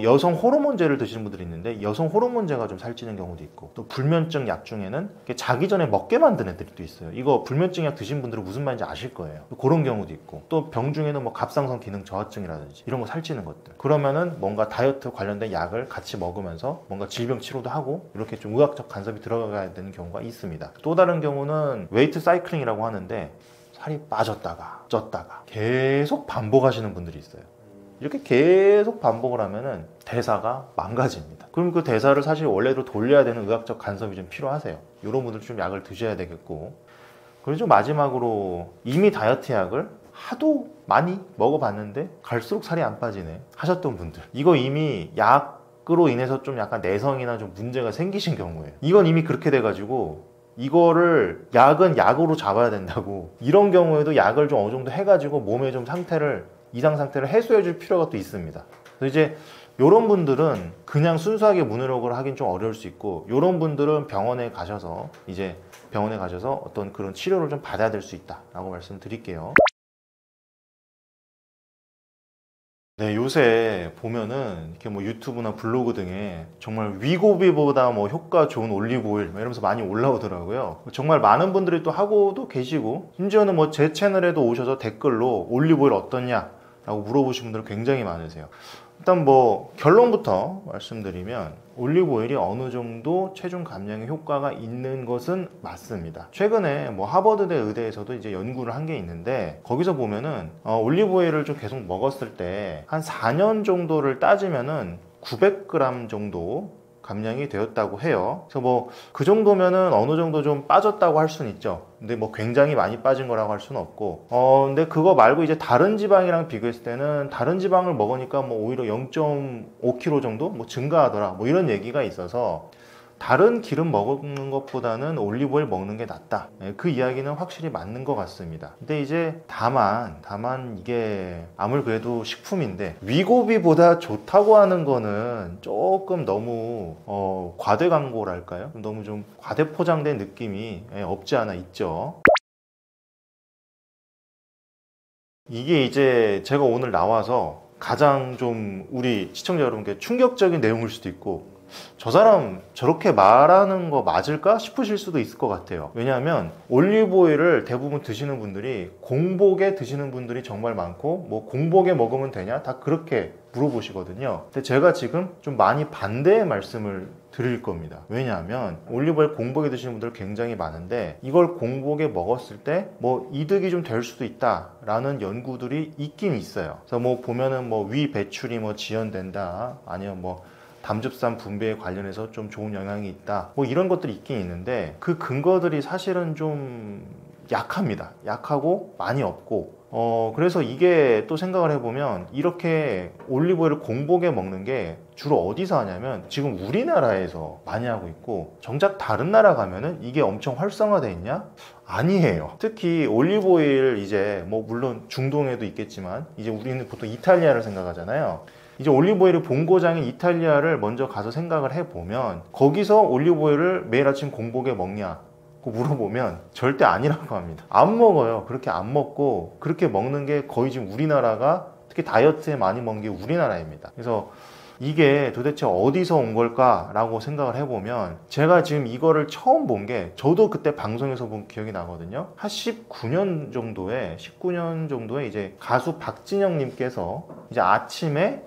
여성 호르몬제를 드시는 분들이 있는데 여성 호르몬제가 좀 살찌는 경우도 있고, 또 불면증 약 중에는 자기 전에 먹게 만드는 애들이 또 있어요. 이거 불면증 약 드신 분들은 무슨 말인지 아실 거예요. 그런 경우도 있고, 또 병 중에는 뭐 갑상선 기능 저하증이라든지 이런 거 살찌는 것들, 그러면은 뭔가 다이어트 관련된 약을 같이 먹으면서 뭔가 질병 치료도 하고 이렇게 좀 의학적 간섭이 들어가야 되는 경우가 있습니다. 또 다른 경우는 웨이트 사이클링이라고 하는데 살이 빠졌다가 쪘다가 계속 반복하시는 분들이 있어요. 이렇게 계속 반복을 하면은 대사가 망가집니다. 그럼 그 대사를 사실 원래대로 돌려야 되는 의학적 간섭이 좀 필요하세요. 이런 분들 좀 약을 드셔야 되겠고, 그리고 좀 마지막으로 이미 다이어트 약을 하도 많이 먹어봤는데 갈수록 살이 안 빠지네 하셨던 분들, 이거 이미 약으로 인해서 좀 약간 내성이나 좀 문제가 생기신 경우에요. 이건 이미 그렇게 돼가지고 이거를 약은 약으로 잡아야 된다고, 이런 경우에도 약을 좀 어느 정도 해가지고 몸의 좀 상태를, 이상 상태를 해소해 줄 필요가 또 있습니다. 그래서 이제 이런 분들은 그냥 순수하게 무능력을 하긴 좀 어려울 수 있고, 이런 분들은 병원에 가셔서 어떤 그런 치료를 좀 받아야 될 수 있다라고 말씀드릴게요. 네, 요새 보면은 이렇게 뭐 유튜브나 블로그 등에 정말 위고비보다 뭐 효과 좋은 올리브오일 이러면서 많이 올라오더라고요. 정말 많은 분들이 또 하고도 계시고, 심지어는 뭐 제 채널에도 오셔서 댓글로 올리브오일 어떻냐 라고 물어보신 분들 굉장히 많으세요. 일단 뭐 결론부터 말씀드리면 올리브오일이 어느 정도 체중 감량에 효과가 있는 것은 맞습니다. 최근에 뭐 하버드대 의대에서도 이제 연구를 한 게 있는데, 거기서 보면은 올리브오일을 좀 계속 먹었을 때 한 4년 정도를 따지면은 900g 정도 감량이 되었다고 해요. 그래서 뭐 그 정도면은 어느 정도 좀 빠졌다고 할 수는 있죠. 근데 뭐 굉장히 많이 빠진 거라고 할 수는 없고, 근데 그거 말고 이제 다른 지방이랑 비교했을 때는 다른 지방을 먹으니까 뭐 오히려 0.5kg 정도 뭐 증가하더라, 뭐 이런 얘기가 있어서 다른 기름 먹는 것보다는 올리브오일 먹는 게 낫다, 그 이야기는 확실히 맞는 것 같습니다. 근데 이제 다만 이게 아무리 그래도 식품인데 위고비보다 좋다고 하는 거는 조금 너무 과대 광고랄까요? 너무 좀 과대 포장된 느낌이 없지 않아 있죠. 이게 이제 제가 오늘 나와서 가장 좀 우리 시청자 여러분께 충격적인 내용일 수도 있고, 저 사람 저렇게 말하는 거 맞을까 싶으실 수도 있을 것 같아요. 왜냐하면 올리브오일을 대부분 드시는 분들이 공복에 드시는 분들이 정말 많고, 뭐 공복에 먹으면 되냐 다 그렇게 물어보시거든요. 근데 제가 지금 좀 많이 반대의 말씀을 드릴 겁니다. 왜냐하면 올리브오일 공복에 드시는 분들 굉장히 많은데, 이걸 공복에 먹었을 때 뭐 이득이 좀 될 수도 있다라는 연구들이 있긴 있어요. 그래서 뭐 보면은 뭐 위 배출이 뭐 지연된다, 아니면 뭐 담즙산 분비에 관련해서 좀 좋은 영향이 있다, 뭐 이런 것들이 있긴 있는데, 그 근거들이 사실은 좀 약합니다. 약하고 많이 없고, 그래서 이게 또 생각을 해보면 이렇게 올리브오일을 공복에 먹는 게 주로 어디서 하냐면 지금 우리나라에서 많이 하고 있고, 정작 다른 나라 가면은 이게 엄청 활성화되어 있냐? 아니에요. 특히 올리브오일 이제 뭐 물론 중동에도 있겠지만, 이제 우리는 보통 이탈리아를 생각하잖아요. 이제 올리브오일의 본고장인 이탈리아를 먼저 가서 생각을 해보면, 거기서 올리브오일을 매일 아침 공복에 먹냐 고 물어보면 절대 아니라고 합니다. 안 먹어요. 그렇게 안 먹고, 그렇게 먹는 게 거의 지금 우리나라가, 특히 다이어트에 많이 먹는 게 우리나라입니다. 그래서 이게 도대체 어디서 온 걸까 라고 생각을 해보면, 제가 지금 이거를 처음 본 게 저도 그때 방송에서 본 기억이 나거든요. 한 19년 정도에 이제 가수 박진영 님께서 이제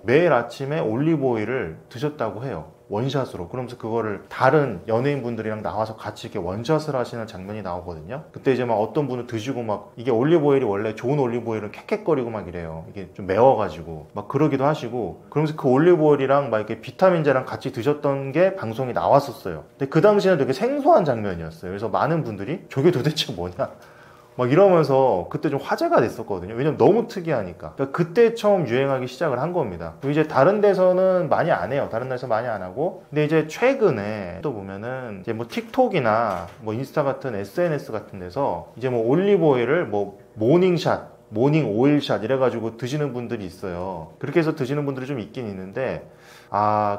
매일 아침에 올리브오일을 드셨다고 해요. 원샷으로. 그러면서 그거를 다른 연예인분들이랑 나와서 같이 이렇게 원샷을 하시는 장면이 나오거든요. 그때 이제 막 어떤 분은 드시고 막, 이게 올리브오일이 원래 좋은 올리브오일은 캑캑거리고 막 이래요. 이게 좀 매워가지고 막 그러기도 하시고, 그러면서 그 올리브오일이랑 막 이렇게 비타민제랑 같이 드셨던 게 방송이 나왔었어요. 근데 그 당시에는 되게 생소한 장면이었어요. 그래서 많은 분들이 저게 도대체 뭐냐 막 이러면서 그때 좀 화제가 됐었거든요. 왜냐면 너무 특이하니까. 그러니까 그때 처음 유행하기 시작을 한 겁니다. 그리고 이제 다른 데서는 많이 안 해요. 다른 데서 많이 안 하고. 근데 이제 최근에 또 보면은 이제 뭐 틱톡이나 뭐 인스타 같은 SNS 같은 데서 이제 뭐 올리브오일을 뭐 모닝 오일샷 이래가지고 드시는 분들이 있어요. 그렇게 해서 드시는 분들이 좀 있긴 있는데,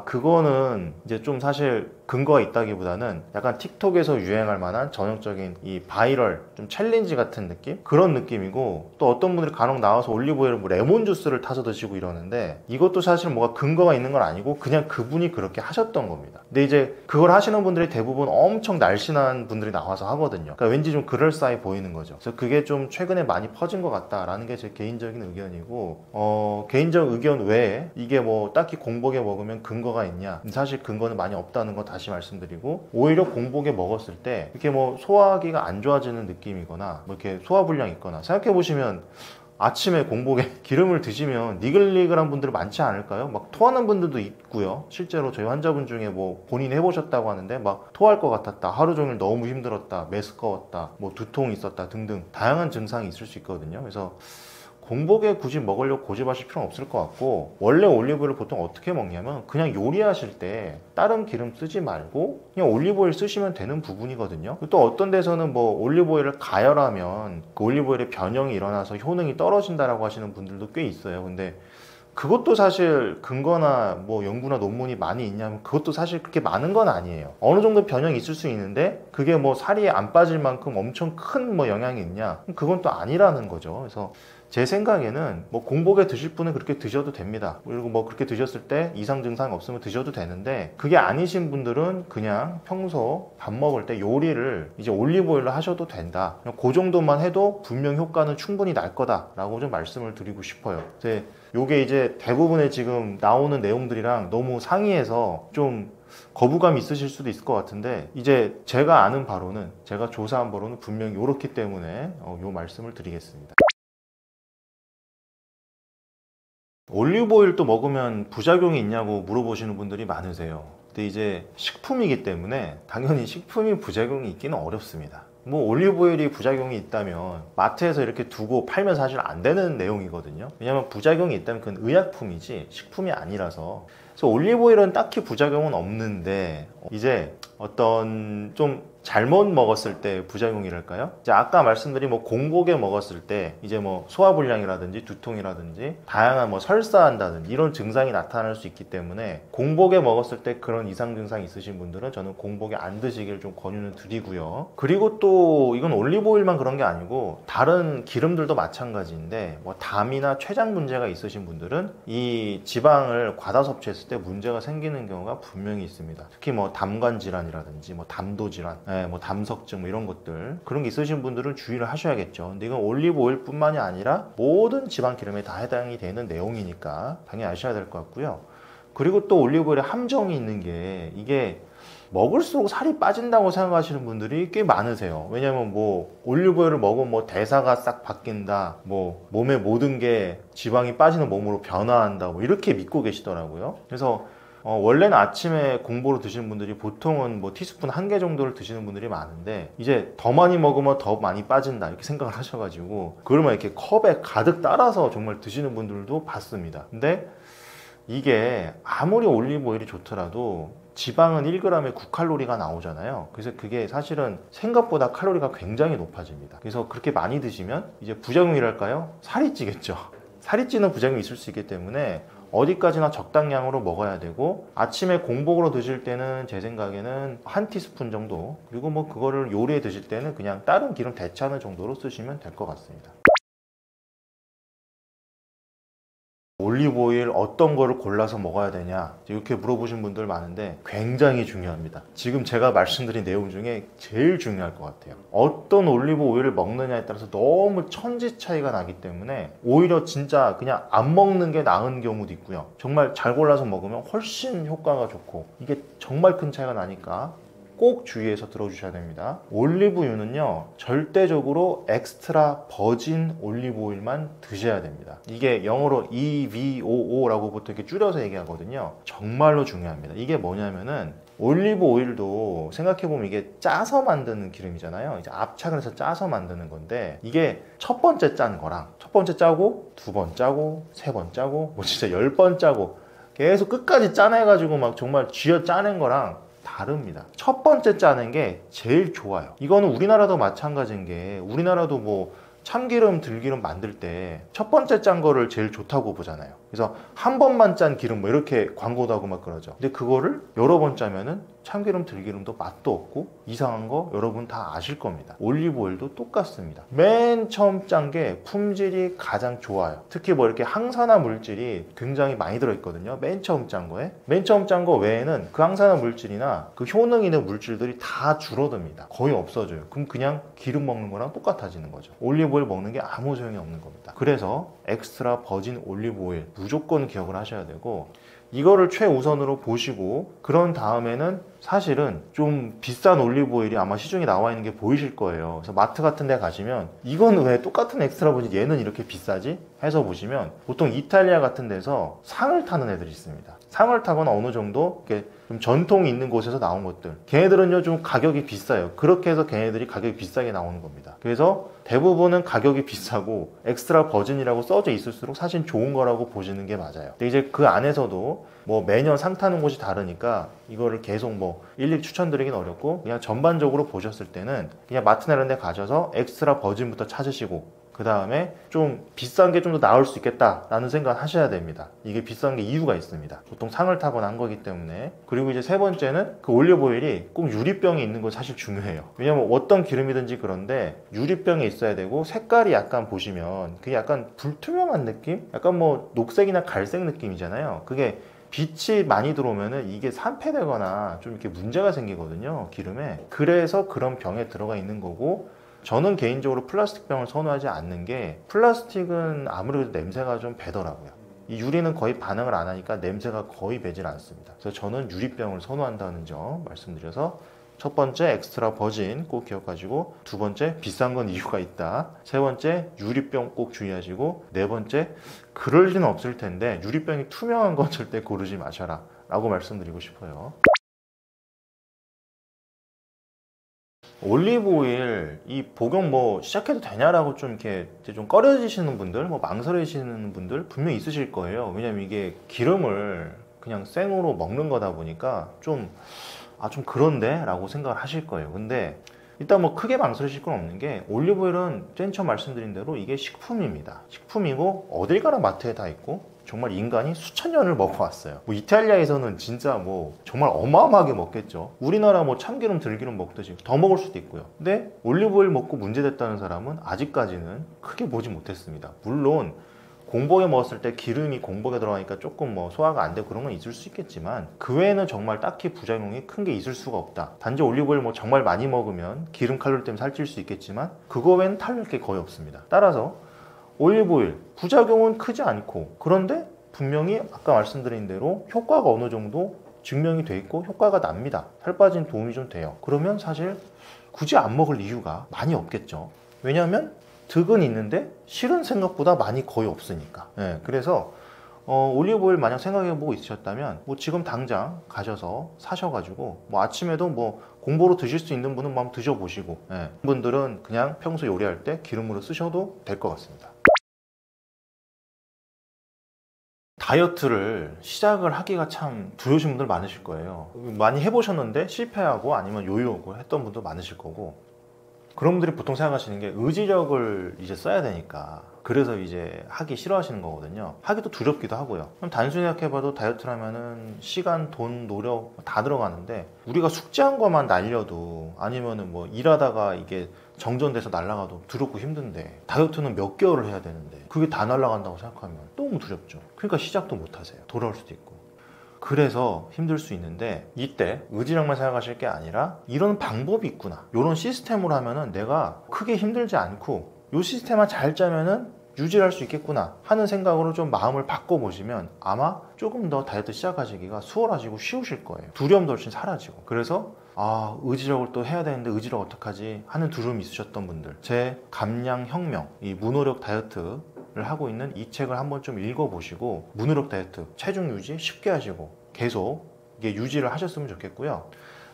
그거는 이제 좀 사실 근거가 있다기보다는 약간 틱톡에서 유행할 만한 전형적인 이 바이럴 좀 챌린지 같은 느낌? 그런 느낌이고, 또 어떤 분들이 간혹 나와서 올리브오일을 뭐 레몬 주스를 타서 드시고 이러는데, 이것도 사실 뭐가 근거가 있는 건 아니고 그냥 그분이 그렇게 하셨던 겁니다. 근데 이제 그걸 하시는 분들이 대부분 엄청 날씬한 분들이 나와서 하거든요. 그러니까 왠지 좀 그럴싸해 보이는 거죠. 그래서 그게 좀 최근에 많이 퍼진 것 같다라는 게 제 개인적인 의견이고, 개인적 의견 외에 이게 뭐 딱히 공복에 먹으면 근거가 있냐? 사실 근거는 많이 없다는 거 다시 말씀드리고, 오히려 공복에 먹었을 때 이렇게 뭐 소화하기가 안 좋아지는 느낌이거나 뭐 이렇게 소화불량이 있거나, 생각해 보시면 아침에 공복에 기름을 드시면 니글니글한 분들이 많지 않을까요? 막 토하는 분들도 있고요. 실제로 저희 환자분 중에 뭐 본인이 해보셨다고 하는데 막 토할 것 같았다, 하루 종일 너무 힘들었다, 메스꺼웠다, 뭐 두통이 있었다 등등 다양한 증상이 있을 수 있거든요. 그래서 공복에 굳이 먹으려고 고집하실 필요는 없을 것 같고, 원래 올리브오일을 보통 어떻게 먹냐면 그냥 요리하실 때 다른 기름 쓰지 말고 그냥 올리브오일 쓰시면 되는 부분이거든요. 또 어떤 데서는 뭐 올리브오일을 가열하면 그 올리브오일의 변형이 일어나서 효능이 떨어진다라고 하시는 분들도 꽤 있어요. 근데 그것도 사실 근거나 뭐 연구나 논문이 많이 있냐면 그것도 사실 그렇게 많은 건 아니에요. 어느 정도 변형이 있을 수 있는데 그게 뭐 살이 안 빠질 만큼 엄청 큰 뭐 영향이 있냐? 그건 또 아니라는 거죠. 그래서 제 생각에는 뭐 공복에 드실 분은 그렇게 드셔도 됩니다. 그리고 뭐 그렇게 드셨을 때 이상 증상이 없으면 드셔도 되는데, 그게 아니신 분들은 그냥 평소 밥 먹을 때 요리를 이제 올리브오일로 하셔도 된다. 그냥 그 정도만 해도 분명 효과는 충분히 날 거다라고 좀 말씀을 드리고 싶어요. 요게 이제 대부분의 지금 나오는 내용들이랑 너무 상이해서 좀 거부감이 있으실 수도 있을 것 같은데, 이제 제가 아는 바로는, 제가 조사한 바로는 분명히 이렇기 때문에 요 말씀을 드리겠습니다. 올리브오일도 먹으면 부작용이 있냐고 물어보시는 분들이 많으세요. 근데 이제 식품이기 때문에 당연히 식품이 부작용이 있기는 어렵습니다. 뭐 올리브오일이 부작용이 있다면 마트에서 이렇게 두고 팔면 사실 안 되는 내용이거든요. 왜냐면 부작용이 있다면 그건 의약품이지 식품이 아니라서. 그래서 올리브오일은 딱히 부작용은 없는데, 이제 어떤 좀 잘못 먹었을 때 부작용이랄까요? 이제 아까 말씀드린 뭐 공복에 먹었을 때 이제 뭐 소화불량이라든지 두통이라든지 다양한 뭐 설사한다든지 이런 증상이 나타날 수 있기 때문에, 공복에 먹었을 때 그런 이상 증상이 있으신 분들은 저는 공복에 안 드시길 좀 권유는 드리고요. 그리고 또 이건 올리브오일만 그런 게 아니고 다른 기름들도 마찬가지인데, 뭐 담이나 췌장 문제가 있으신 분들은 이 지방을 과다 섭취했을 때 문제가 생기는 경우가 분명히 있습니다. 특히 뭐 담관 질환이라든지 뭐 담도 질환, 뭐 담석증 뭐 이런 것들, 그런 게 있으신 분들은 주의를 하셔야겠죠. 근데 이건 올리브오일 뿐만이 아니라 모든 지방 기름에 다 해당이 되는 내용이니까 당연히 아셔야 될 것 같고요. 그리고 또 올리브오일에 함정이 있는 게, 이게 먹을수록 살이 빠진다고 생각하시는 분들이 꽤 많으세요. 왜냐면 뭐 올리브오일을 먹으면 뭐 대사가 싹 바뀐다, 뭐 몸의 모든 게 지방이 빠지는 몸으로 변화한다, 뭐 이렇게 믿고 계시더라고요. 그래서 원래는 아침에 공복으로 드시는 분들이 보통은 뭐 티스푼 1개 정도를 드시는 분들이 많은데, 이제 더 많이 먹으면 더 많이 빠진다 이렇게 생각을 하셔가지고 그러면 이렇게 컵에 가득 따라서 정말 드시는 분들도 봤습니다. 근데 이게 아무리 올리브오일이 좋더라도 지방은 1g에 9칼로리가 나오잖아요. 그래서 그게 사실은 생각보다 칼로리가 굉장히 높아집니다. 그래서 그렇게 많이 드시면 이제 부작용이랄까요? 살이 찌겠죠. 살이 찌는 부작용이 있을 수 있기 때문에 어디까지나 적당량으로 먹어야 되고, 아침에 공복으로 드실 때는 제 생각에는 1티스푼 정도, 그리고 뭐 그거를 요리에 드실 때는 그냥 다른 기름 대체하는 정도로 쓰시면 될 것 같습니다. 올리브오일 어떤 거를 골라서 먹어야 되냐 이렇게 물어보신 분들 많은데, 굉장히 중요합니다. 지금 제가 말씀드린 내용 중에 제일 중요할 것 같아요. 어떤 올리브오일을 먹느냐에 따라서 너무 천지 차이가 나기 때문에 오히려 진짜 그냥 안 먹는 게 나은 경우도 있고요, 정말 잘 골라서 먹으면 훨씬 효과가 좋고, 이게 정말 큰 차이가 나니까 꼭 주의해서 들어주셔야 됩니다. 올리브유는요, 절대적으로 엑스트라 버진 올리브오일만 드셔야 됩니다. 이게 영어로 EVOO라고 보통 이렇게 줄여서 얘기하거든요. 정말로 중요합니다. 이게 뭐냐면은, 올리브 오일도 생각해보면 이게 짜서 만드는 기름이잖아요. 이제 압착을 해서 짜서 만드는 건데, 이게 첫 번째 짠 거랑 첫 번째 짜고 두 번 짜고 세 번 짜고 뭐 진짜 10번 짜고 계속 끝까지 짜내가지고 막 정말 쥐어 짜낸 거랑 다릅니다. 첫 번째 짜는 게 제일 좋아요. 이거는 우리나라도 마찬가지인 게, 우리나라도 뭐 참기름, 들기름 만들 때 첫 번째 짠 거를 제일 좋다고 보잖아요. 그래서 한 번만 짠 기름 뭐 이렇게 광고도 하고 막 그러죠. 근데 그거를 여러 번 짜면은 참기름, 들기름도 맛도 없고 이상한 거 여러분 다 아실 겁니다. 올리브오일도 똑같습니다. 맨 처음 짠 게 품질이 가장 좋아요. 특히 뭐 이렇게 항산화 물질이 굉장히 많이 들어있거든요. 맨 처음 짠 거에. 맨 처음 짠 거 외에는 그 항산화 물질이나 그 효능 있는 물질들이 다 줄어듭니다. 거의 없어져요. 그럼 그냥 기름 먹는 거랑 똑같아지는 거죠. 올리브오일 먹는 게 아무 소용이 없는 겁니다. 그래서 엑스트라 버진 올리브오일 무조건 기억을 하셔야 되고, 이거를 최우선으로 보시고 그런 다음에는 사실은 좀 비싼 올리브오일이 아마 시중에 나와 있는 게 보이실 거예요. 그래서 마트 같은 데 가시면 이건 왜 똑같은 엑스트라 버진 얘는 이렇게 비싸지? 해서 보시면 보통 이탈리아 같은 데서 상을 타는 애들이 있습니다. 상을 타거나 어느 정도 이렇게 좀 전통이 있는 곳에서 나온 것들, 걔네들은요 좀 가격이 비싸요. 그렇게 해서 걔네들이 가격이 비싸게 나오는 겁니다. 그래서 대부분은 가격이 비싸고 엑스트라 버진이라고 써져 있을수록 사실 좋은 거라고 보시는 게 맞아요. 근데 이제 그 안에서도 뭐 매년 상 타는 곳이 다르니까 이거를 계속 뭐 일일이 추천드리긴 어렵고, 그냥 전반적으로 보셨을 때는 그냥 마트나 이런 데 가셔서 엑스트라 버진부터 찾으시고 그 다음에 좀 비싼 게 좀 더 나을 수 있겠다라는 생각 하셔야 됩니다. 이게 비싼 게 이유가 있습니다. 보통 상을 타거나 한 거기 때문에. 그리고 이제 세 번째는 그 올리브오일이 꼭 유리병에 있는 거 사실 중요해요. 왜냐면 어떤 기름이든지 그런데 유리병에 있어야 되고, 색깔이 약간 보시면 그게 약간 불투명한 느낌? 약간 뭐 녹색이나 갈색 느낌이잖아요. 그게 빛이 많이 들어오면은 이게 산패되거나 좀 이렇게 문제가 생기거든요, 기름에. 그래서 그런 병에 들어가 있는 거고, 저는 개인적으로 플라스틱 병을 선호하지 않는 게, 플라스틱은 아무래도 냄새가 좀 배더라고요. 이 유리는 거의 반응을 안 하니까 냄새가 거의 배질 않습니다. 그래서 저는 유리병을 선호한다는 점 말씀드려서, 첫 번째 엑스트라 버진 꼭 기억하시고, 두 번째 비싼 건 이유가 있다, 세 번째 유리병 꼭 주의하시고, 네 번째 그럴 리는 없을 텐데 유리병이 투명한 건 절대 고르지 마셔라 라고 말씀드리고 싶어요. 올리브오일 이 복용 뭐 시작해도 되냐라고 좀 이렇게 좀 꺼려지시는 분들, 뭐 망설이시는 분들 분명히 있으실 거예요. 왜냐면 이게 기름을 그냥 생으로 먹는 거다 보니까 좀 그런데? 라고 생각을 하실 거예요. 근데 일단 뭐 크게 망설이실 건 없는 게, 올리브오일은 맨 처음 말씀드린 대로 이게 식품입니다. 식품이고 어딜 가나 마트에 다 있고, 정말 인간이 수천 년을 먹어왔어요. 뭐 이탈리아에서는 진짜 뭐 정말 어마어마하게 먹겠죠. 우리나라 뭐 참기름, 들기름 먹듯이 더 먹을 수도 있고요. 근데 올리브오일 먹고 문제됐다는 사람은 아직까지는 크게 보지 못했습니다. 물론 공복에 먹었을 때 기름이 공복에 들어가니까 조금 뭐 소화가 안 되고 그런 건 있을 수 있겠지만, 그 외에는 정말 딱히 부작용이 큰 게 있을 수가 없다. 단지 올리브오일 뭐 정말 많이 먹으면 기름 칼로리 때문에 살찔 수 있겠지만 그거 외에는 탈릴 게 거의 없습니다. 따라서 올리브오일 부작용은 크지 않고, 그런데 분명히 아까 말씀드린 대로 효과가 어느 정도 증명이 돼 있고 효과가 납니다. 살 빠진 도움이 좀 돼요. 그러면 사실 굳이 안 먹을 이유가 많이 없겠죠. 왜냐하면 득은 있는데 실은 생각보다 많이 거의 없으니까. 그래서 올리브오일 만약 생각해보고 있으셨다면 뭐 지금 당장 가셔서 사셔가지고 뭐 아침에도 뭐 공보로 드실 수 있는 분은 한번 드셔보시고, 분들은 그냥 평소 요리할 때 기름으로 쓰셔도 될 것 같습니다. 다이어트를 시작을 하기가 참 두려우신 분들 많으실 거예요. 많이 해보셨는데 실패하고 아니면 요요하고 했던 분도 많으실 거고, 그런 분들이 보통 생각하시는 게 의지력을 이제 써야 되니까 그래서 이제 하기 싫어하시는 거거든요. 하기도 두렵기도 하고요. 그럼 단순히 생각해봐도 다이어트를 하면은 시간, 돈, 노력 다 들어가는데, 우리가 숙제한 것만 날려도 아니면은 뭐 일하다가 이게 정전돼서 날아가도 두렵고 힘든데, 다이어트는 몇 개월을 해야 되는데 그게 다 날아간다고 생각하면 너무 두렵죠. 그러니까 시작도 못 하세요. 돌아올 수도 있고. 그래서 힘들 수 있는데, 이때 의지력만 생각하실 게 아니라 이런 방법이 있구나, 이런 시스템으로 하면은 내가 크게 힘들지 않고 이 시스템만 잘 짜면은 유지할 수 있겠구나 하는 생각으로 좀 마음을 바꿔보시면 아마 조금 더 다이어트 시작하시기가 수월하시고 쉬우실 거예요. 두려움도 훨씬 사라지고. 그래서 의지력을 또 해야 되는데 의지력 어떡하지 하는 두려움이 있으셨던 분들, 제 감량혁명, 이 무노력 다이어트를 하고 있는 이 책을 한번 좀 읽어보시고, 무노력 다이어트 체중 유지 쉽게 하시고 계속 이게 유지를 하셨으면 좋겠고요.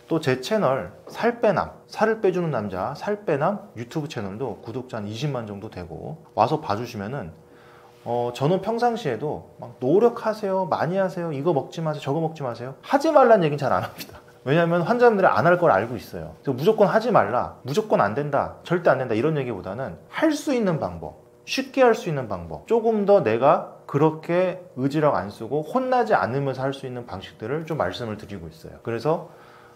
또 제 채널 살빼남, 살을 빼주는 남자 살빼남 유튜브 채널도 구독자 한 20만 정도 되고, 와서 봐주시면은 저는 평상시에도 막 노력하세요, 많이 하세요, 이거 먹지 마세요, 저거 먹지 마세요 하지 말라는 얘기는 잘 안 합니다. 왜냐하면 환자분들이 안 할 걸 알고 있어요. 그래서 무조건 하지 말라, 무조건 안 된다, 절대 안 된다 이런 얘기보다는 할 수 있는 방법, 쉽게 할 수 있는 방법, 조금 더 내가 그렇게 의지력 안 쓰고 혼나지 않으면서 할 수 있는 방식들을 좀 말씀을 드리고 있어요. 그래서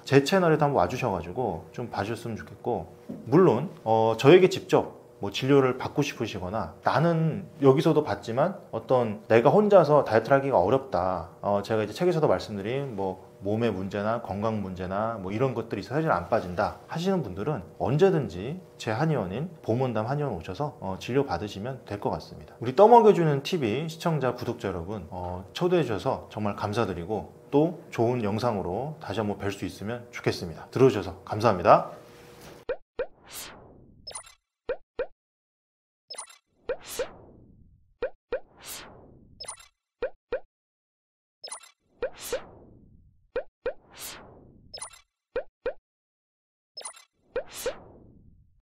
제 채널에도 한번 와주셔가지고 좀 봐주셨으면 좋겠고, 물론 저에게 직접 뭐 진료를 받고 싶으시거나 나는 여기서도 받지만 어떤 내가 혼자서 다이어트를 하기가 어렵다, 제가 이제 책에서도 말씀드린 뭐 몸의 문제나 건강 문제나 뭐 이런 것들이 있어서 사실 안 빠진다 하시는 분들은 언제든지 제 한의원인 보문담 한의원 오셔서 진료 받으시면 될 것 같습니다. 우리 떠먹여주는 TV 시청자 구독자 여러분, 초대해 주셔서 정말 감사드리고 또 좋은 영상으로 다시 한번 뵐 수 있으면 좋겠습니다. 들어주셔서 감사합니다.